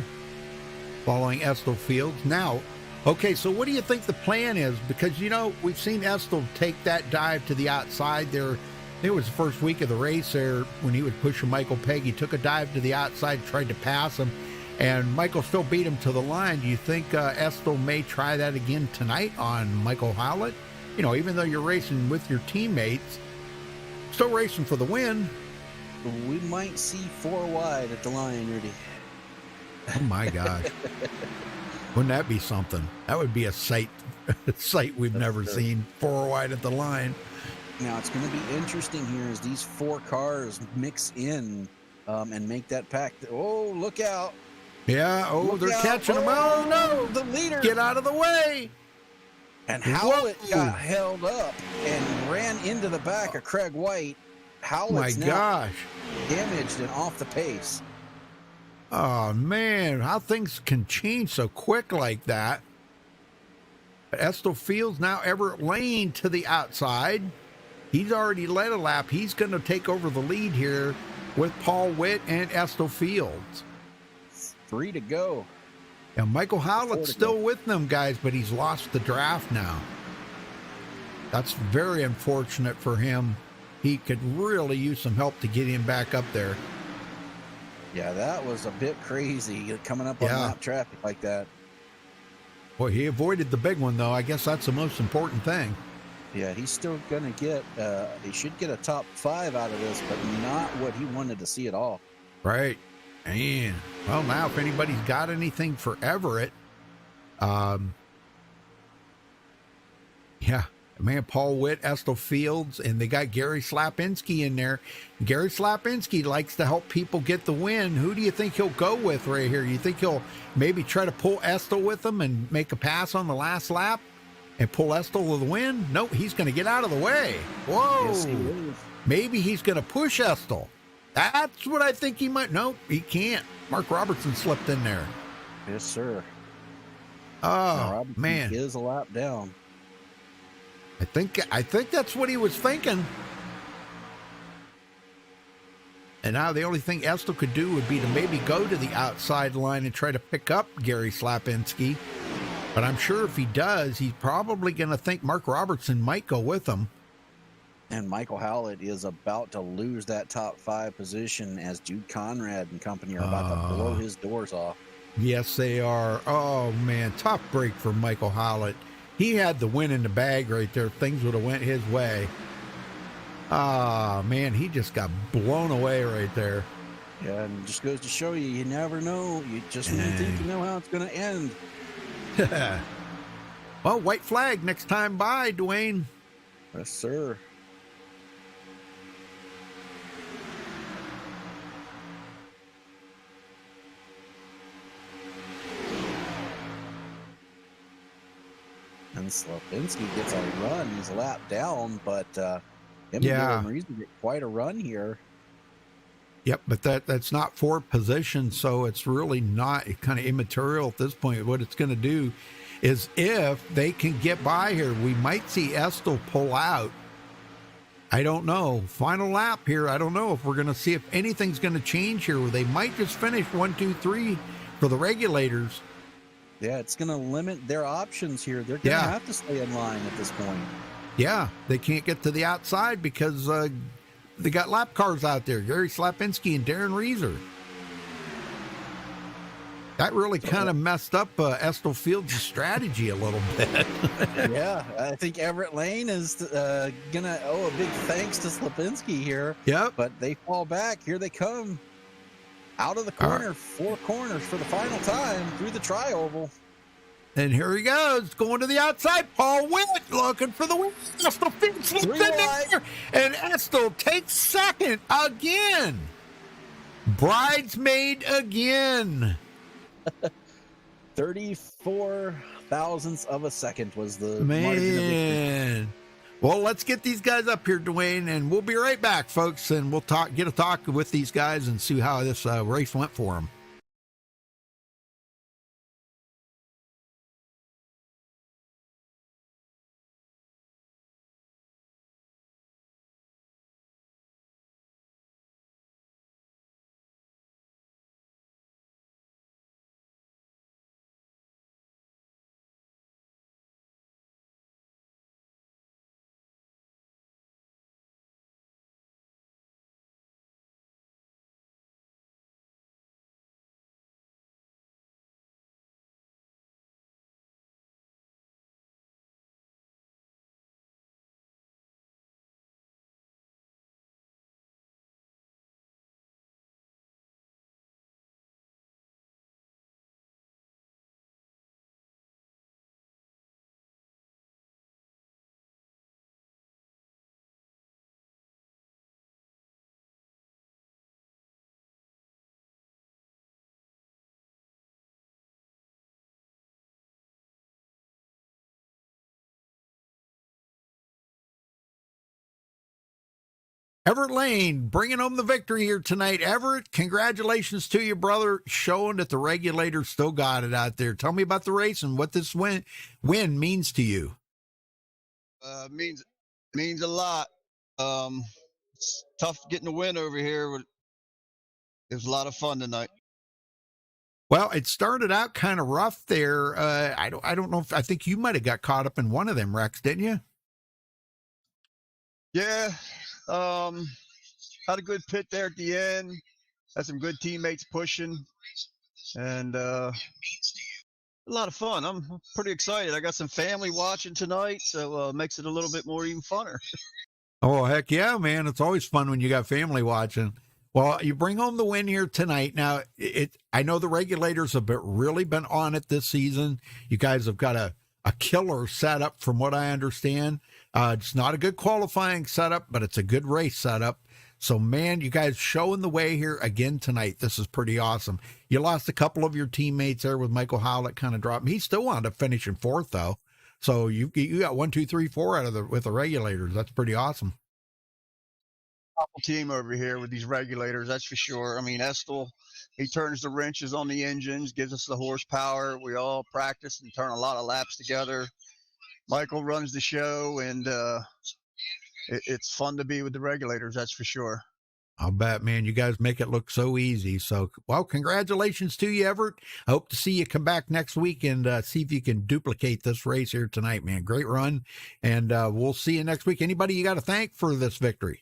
[SPEAKER 1] following Estill Fields. Now, okay, so what do you think the plan is? Because, you know, we've seen Estill take that dive to the outside there. It was the first week of the race there when he was pushing Michael Pegg. He took a dive to the outside, tried to pass him, and Michael still beat him to the line. Do you think Estill may try that again tonight on Michael Howlett? You know, even though you're racing with your teammates, still racing for the win.
[SPEAKER 2] We might see 4 wide at the line, Rudy.
[SPEAKER 1] Oh my gosh. Wouldn't that be something? That would be a sight we've never seen. 4 wide at the line.
[SPEAKER 2] Now it's going to be interesting here as these 4 cars mix in and make that pack. Oh, look out.
[SPEAKER 1] Yeah. Oh, they're catching them. Oh, no.
[SPEAKER 2] The leader.
[SPEAKER 1] Get out of the way.
[SPEAKER 2] And Howlett got held up and ran into the back of Craig White. Howlett's now damaged and off the pace.
[SPEAKER 1] Oh, man. How things can change so quick like that. Estill Fields now Everett Lane to the outside. He's already led a lap. He's going to take over the lead here with Paul Witt and Estill Fields.
[SPEAKER 2] 3 to go.
[SPEAKER 1] And Michael Howlett's still with them, guys, but he's lost the draft now. That's very unfortunate for him. he could really use some help to get him back up there.
[SPEAKER 2] Yeah, that was a bit crazy coming up on lap traffic like that.
[SPEAKER 1] Boy, he avoided the big one, though. I guess that's the most important thing.
[SPEAKER 2] Yeah, he's still going to get, he should get a top 5 out of this, but not what he wanted to see at all.
[SPEAKER 1] Right. And, well, now if anybody's got anything for Everett, yeah, man, Paul Witt, Estel Fields, and they got Gary Slapinski in there. Gary Slapinski likes to help people get the win. Who do you think he'll go with right here? You think he'll maybe try to pull Estel with him and make a pass on the last lap and pull Estel to the win? Nope, he's going to get out of the way. Whoa.
[SPEAKER 2] Yes, he is.
[SPEAKER 1] Maybe he's going to push Estel. That's what I think he might. Nope, he can't. Mark Robertson slipped in there.
[SPEAKER 2] Yes, sir.
[SPEAKER 1] Oh, man.
[SPEAKER 2] He is a lap down.
[SPEAKER 1] I think that's what he was thinking. And now the only thing Estel could do would be to maybe go to the outside line and try to pick up Gary Slapinski. But I'm sure if he does, he's probably going to think Mark Robertson might go with him.
[SPEAKER 2] And Michael Howlett is about to lose that top 5 position as Jude Conrad and company are about to blow his doors off.
[SPEAKER 1] Yes, they are. Oh, man, tough break for Michael Howlett. He had the win in the bag right there. Things would have went his way. Ah, man, he just got blown away right there.
[SPEAKER 2] Yeah, and it just goes to show you, you never know. You just when you think you know how it's going to end.
[SPEAKER 1] Well, white flag next time by, Dwayne.
[SPEAKER 2] Yes, sir. And Slapinski gets a run. He's a lap down, but him and Dylan Reese get quite a run here.
[SPEAKER 1] Yep, but that's not for position, so it's really not kind of immaterial at this point. What it's going to do is if they can get by here, we might see Estel pull out. I don't know. Final lap here. I don't know if we're going to see if anything's going to change here. They might just finish 1, 2, 3 for the regulators.
[SPEAKER 2] Yeah, it's going to limit their options here. They're going to have to stay in line at this point.
[SPEAKER 1] Yeah, they can't get to the outside because they got lap cars out there. Gary Slapinski and Darren Reeser. That really kind of messed up Estel Fields' strategy a little bit.
[SPEAKER 2] Yeah, I think Everett Lane is going to owe a big thanks to Slapinski here.
[SPEAKER 1] Yep.
[SPEAKER 2] But they fall back. Here they come. Out of the corner, 4 corners for the final time through the tri-oval.
[SPEAKER 1] And here he goes, going to the outside. Paul Witt looking for the win. Estel Fields slips in there. And Estel takes second again. Bridesmaid again.
[SPEAKER 2] 34 thousandths of a second was the
[SPEAKER 1] man. Well, let's get these guys up here, Dwayne, and we'll be right back, folks, and we'll get a talk with these guys and see how this race went for them. Everett Lane bringing home the victory here tonight. Everett, congratulations to you, brother. Showing that the regulators still got it out there. Tell me about the race and what this win means to you.
[SPEAKER 10] Means a lot. It's tough getting a win over here. It was a lot of fun tonight.
[SPEAKER 1] Well, it started out kind of rough there. I don't know if I think you might have got caught up in one of them wrecks, didn't you?
[SPEAKER 10] Yeah, Had a good pit there at the end. Had some good teammates pushing, and a lot of fun. I'm pretty excited. I got some family watching tonight, so makes it a little bit more even funner.
[SPEAKER 1] Oh, heck yeah, man. It's always fun when you got family watching. Well, you bring home the win here tonight. Now, I know the regulators have really been on it this season. You guys have got a killer setup from what I understand. It's not a good qualifying setup, but it's a good race setup. So, man, you guys showing the way here again tonight. This is pretty awesome. You lost a couple of your teammates there with Michael Howlett kind of dropping. He still wound up finishing fourth, though. So you got 1, 2, 3, 4 out of with the regulators. That's pretty awesome.
[SPEAKER 10] Awful team over here with these regulators, that's for sure. I mean, Estel, he turns the wrenches on the engines, gives us the horsepower. We all practice and turn a lot of laps together. Michael runs the show, and it's fun to be with the regulators, that's for sure.
[SPEAKER 1] I'll bet, man. You guys make it look so easy. So, well, congratulations to you, Everett. I hope to see you come back next week and see if you can duplicate this race here tonight, man. Great run. And we'll see you next week. Anybody you got to thank for this victory?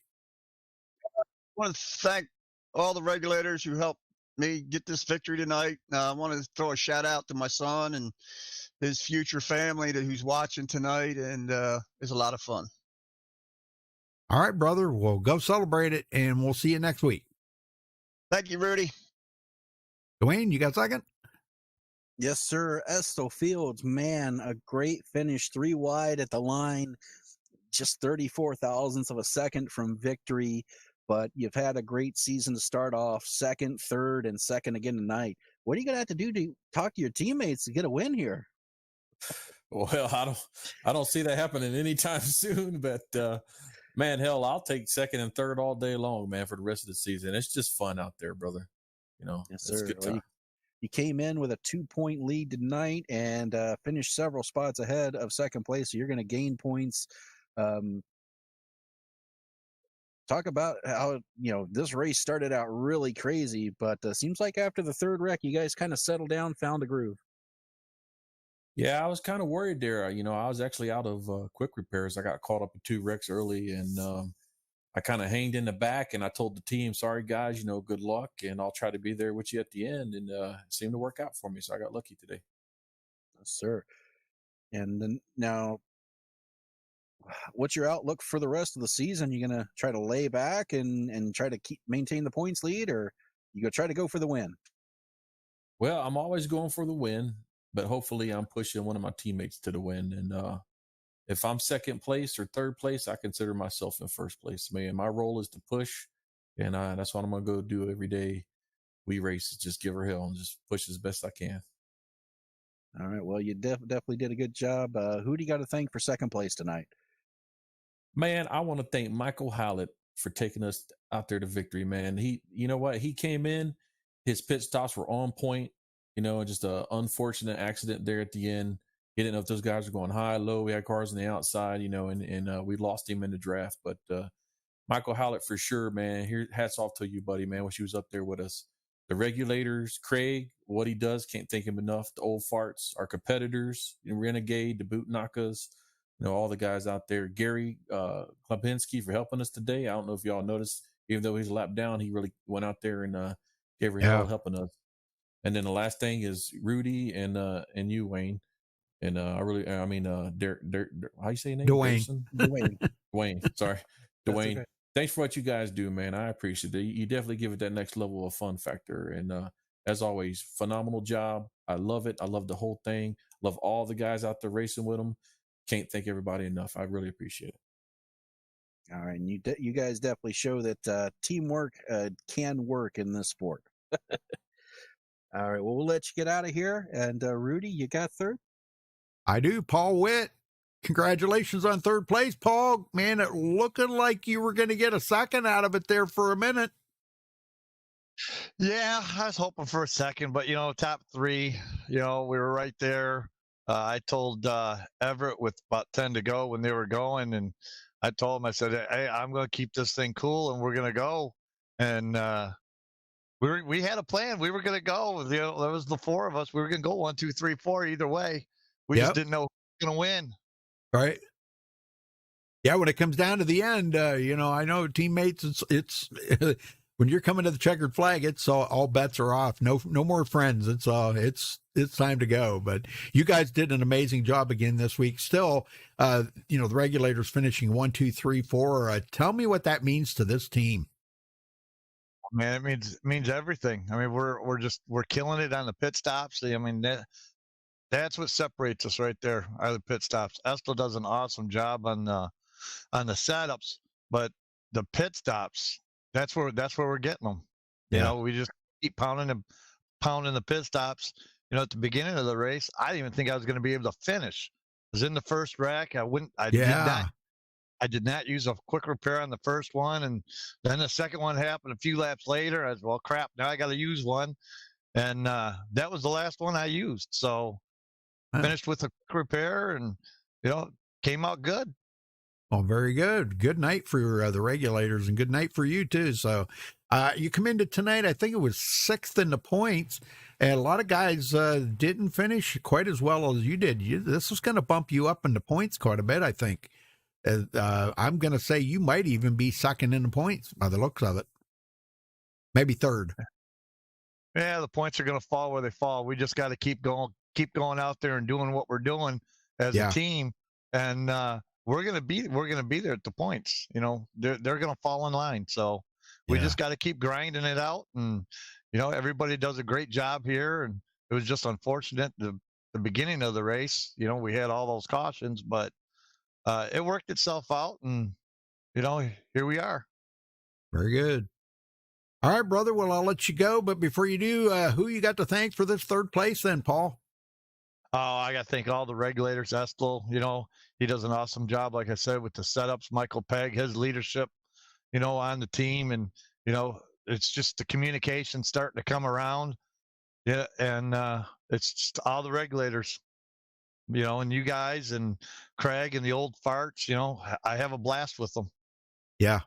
[SPEAKER 10] I want to thank all the regulators who helped me get this victory tonight. I want to throw a shout out to my son and his future family who's watching tonight, and it's a lot of fun.
[SPEAKER 1] All right, brother. Well, go celebrate it, and we'll see you next week.
[SPEAKER 10] Thank you, Rudy.
[SPEAKER 1] Dwayne, you got a second?
[SPEAKER 2] Yes, sir. Estel Fields, man, a great finish, 3 wide at the line, just 34 thousandths of a second from victory. But you've had a great season to start off, second, third, and second again tonight. What are you going to have to do to talk to your teammates to get a win here?
[SPEAKER 11] Well, I don't see that happening anytime soon, but man, hell, I'll take second and third all day long, man, for the rest of the season. It's just fun out there, brother. You know,
[SPEAKER 2] yes,
[SPEAKER 11] it's
[SPEAKER 2] sir.
[SPEAKER 11] a good time.
[SPEAKER 2] Well, you came in with a 2-point lead tonight and finished several spots ahead of second place. So you're going to gain points. Talk about how, this race started out really crazy, but seems like after the third wreck, you guys kind of settled down, found a groove.
[SPEAKER 11] Yeah, I was kind of worried there. I was actually out of quick repairs. I got caught up in 2 wrecks early, and I kind of hanged in the back, and I told the team, sorry, guys, good luck, and I'll try to be there with you at the end, and it seemed to work out for me, so I got lucky today.
[SPEAKER 2] Yes, sir. And then now, what's your outlook for the rest of the season? You going to try to lay back and try to maintain the points lead, or you going to try to go for the win?
[SPEAKER 11] Well, I'm always going for the win, but hopefully I'm pushing one of my teammates to the win. And if I'm second place or third place, I consider myself in first place. Man, my role is to push, and that's what I'm going to go do every day we race, is just give her hell and just push as best I can.
[SPEAKER 2] All right. Well, you definitely did a good job. Who do you got to thank for second place tonight?
[SPEAKER 11] Man, I want to thank Michael Howlett for taking us out there to victory, man. You know what? He came in, his pit stops were on point, just an unfortunate accident there at the end. He didn't know if those guys were going high, low. We had cars on the outside, and we lost him in the draft. But Michael Howlett for sure, man. Here, hats off to you, buddy, man. Wish he was up there with us. The regulators, Craig, what he does, can't thank him enough. The old farts, our competitors, Renegade, the boot knockers, all the guys out there. Gary Klapinski for helping us today. I don't know if y'all noticed, even though he's a lap down, he really went out there and gave her hell helping us. And then the last thing is Rudy and you, Wayne. And how you say your name?
[SPEAKER 1] Dwayne.
[SPEAKER 11] Dwayne. Sorry. Dwayne.
[SPEAKER 2] Okay.
[SPEAKER 11] Thanks for what you guys do, man. I appreciate it. You definitely give it that next level of fun factor. And as always, phenomenal job. I love it. I love the whole thing. Love all the guys out there racing with them. Can't thank everybody enough. I really appreciate it.
[SPEAKER 2] All right. And you guys definitely show that teamwork can work in this sport. All right. Well, we'll let you get out of here. And Rudy, you got third?
[SPEAKER 1] I do. Paul Witt. Congratulations on third place, Paul. Man, it looking like you were going to get a second out of it there for a minute.
[SPEAKER 10] Yeah, I was hoping for a second, but top 3, we were right there. I told Everett with about 10 to go when they were going, and I told him, I said, hey, I'm going to keep this thing cool, and we're going to go. And we had a plan. We were going to go. There was the 4 of us. We were going to go 1, 2, 3, 4 either way. We just didn't know who was going to win.
[SPEAKER 1] Right. Yeah, when it comes down to the end, I know teammates, it's when you're coming to the checkered flag, it's all bets are off. No more friends. It's time to go. But you guys did an amazing job again this week. Still, the regulators finishing 1, 2, 3, 4. Tell me what that means to this team.
[SPEAKER 10] Man, it means everything. I mean, we're killing it on the pit stops. I mean, that's what separates us right there, are the pit stops. Estel does an awesome job on the setups, but the pit stops, that's where we're getting them. You know, we just keep pounding the pit stops. At the beginning of the race, I didn't even think I was going to be able to finish. I was in the first rack. I did not use a quick repair on the first one, and then the second one happened a few laps later. I was, well, crap, now I got to use one, and that was the last one I used. So finished with a quick repair, and came out good.
[SPEAKER 1] Oh, very good. Good night for the regulators, and good night for you too. So you come into tonight, I think it was 6th in the points, and a lot of guys didn't finish quite as well as you did. This was going to bump you up in the points quite a bit, I think. I'm going to say you might even be second in the points by the looks of it. Maybe third.
[SPEAKER 10] Yeah, the points are going to fall where they fall. We just got to keep going out there and doing what we're doing as a team, and we're going to be there at the points. They're going to fall in line. So we just got to keep grinding it out, and everybody does a great job here. And it was just unfortunate the beginning of the race. We had all those cautions, but it worked itself out, and here we are.
[SPEAKER 1] Very good. All right, brother. Well, I'll let you go, but before you do, who you got to thank for this third place then, Paul?
[SPEAKER 10] Oh, I got to thank all the regulators. Estel, he does an awesome job, like I said, with the setups. Michael Pegg, his leadership, on the team, and it's just the communication starting to come around. Yeah, and it's just all the regulators. And you guys and Craig and the old farts, I have a blast with them.
[SPEAKER 1] Yeah.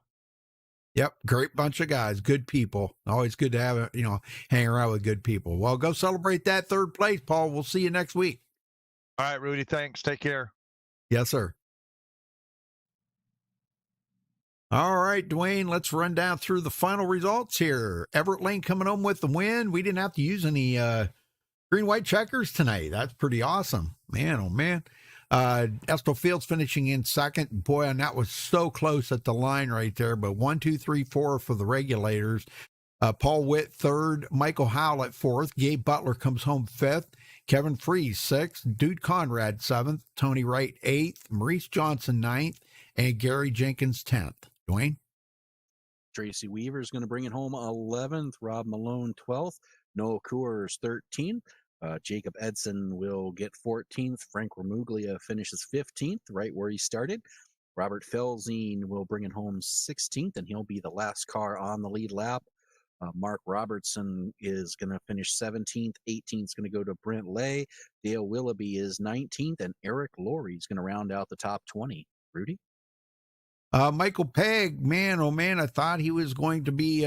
[SPEAKER 1] Yep. Great bunch of guys. Good people. Always good to have, hang around with good people. Well, go celebrate that third place, Paul. We'll see you next week.
[SPEAKER 10] All right, Rudy. Thanks. Take care.
[SPEAKER 1] Yes, sir. All right, Dwayne, let's run down through the final results here. Everett Lane coming home with the win. We didn't have to use any, green-white checkers tonight. That's pretty awesome. Man, oh, man. Estel Fields finishing in second. Boy, and that was so close at the line right there. But 1, 2, 3, 4 for the regulators. Paul Witt third. Michael Howlett fourth. Gabe Butler comes home fifth. Kevin Freeze sixth. Dude Conrad seventh. Tony Wright eighth. Maurice Johnson ninth. And Gary Jenkins 10th. Dwayne?
[SPEAKER 2] Tracy Weaver is going to bring it home 11th. Rob Malone 12th. Noah Coors 13th. Jacob Edson will get 14th. Frank Ramuglia finishes 15th, right where he started. Robert Felzine will bring it home 16th, and he'll be the last car on the lead lap. Mark Robertson is going to finish 17th. 18th is going to go to Brent Lay. Dale Willoughby is 19th, and Eric Laurie is going to round out the top 20. Rudy?
[SPEAKER 1] Michael Pegg, man, oh man, I thought he was going to be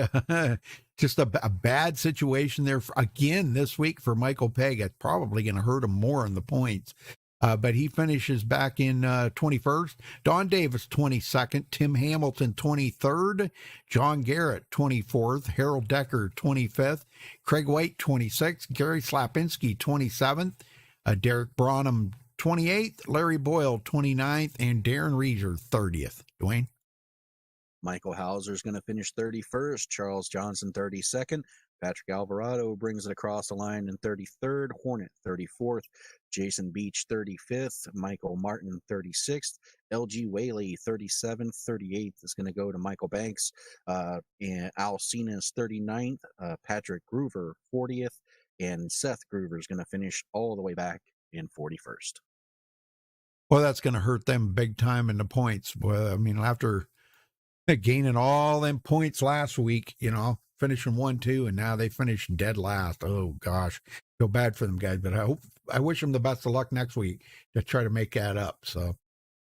[SPEAKER 1] just a bad situation there again this week for Michael Pegg. It's probably going to hurt him more in the points. But he finishes back in 21st. Don Davis, 22nd. Tim Hamilton, 23rd. John Garrett, 24th. Harold Decker, 25th. Craig White, 26th. Gary Slapinski, 27th. Derek Branham, 28th. Larry Boyle, 29th. And Darren Reeser, 30th. Dwayne?
[SPEAKER 2] Michael Hauser is going to finish 31st. Charles Johnson, 32nd. Patrick Alvarado brings it across the line in 33rd. Hornet, 34th. Jason Beach, 35th. Michael Martin, 36th. LG Whaley, 37th. 38th is going to go to Michael Banks. And Al Cena's 39th. Patrick Groover, 40th. And Seth Groover is going to finish all the way back in 41st.
[SPEAKER 1] Well, that's going to hurt them big time in the points. Well, I mean, after gaining all them points last week, finishing 1, 2, and now they finish dead last. Oh gosh, feel bad for them guys, but I wish them the best of luck next week to try to make that up. So,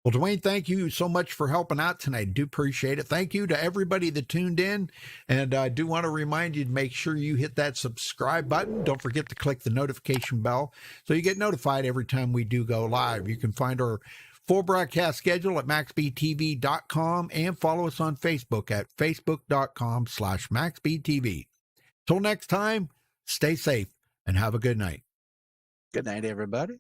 [SPEAKER 1] well, Dwayne, thank you so much for helping out tonight. Do appreciate it. Thank you to everybody that tuned in, and I do want to remind you to make sure you hit that subscribe button. Don't forget to click the notification bell so you get notified every time we do go live. You can find our Full broadcast schedule at MaxspeedTV.com and follow us on Facebook at Facebook.com/MaxspeedTV. Till next time, stay safe and have a good night.
[SPEAKER 2] Good night, everybody.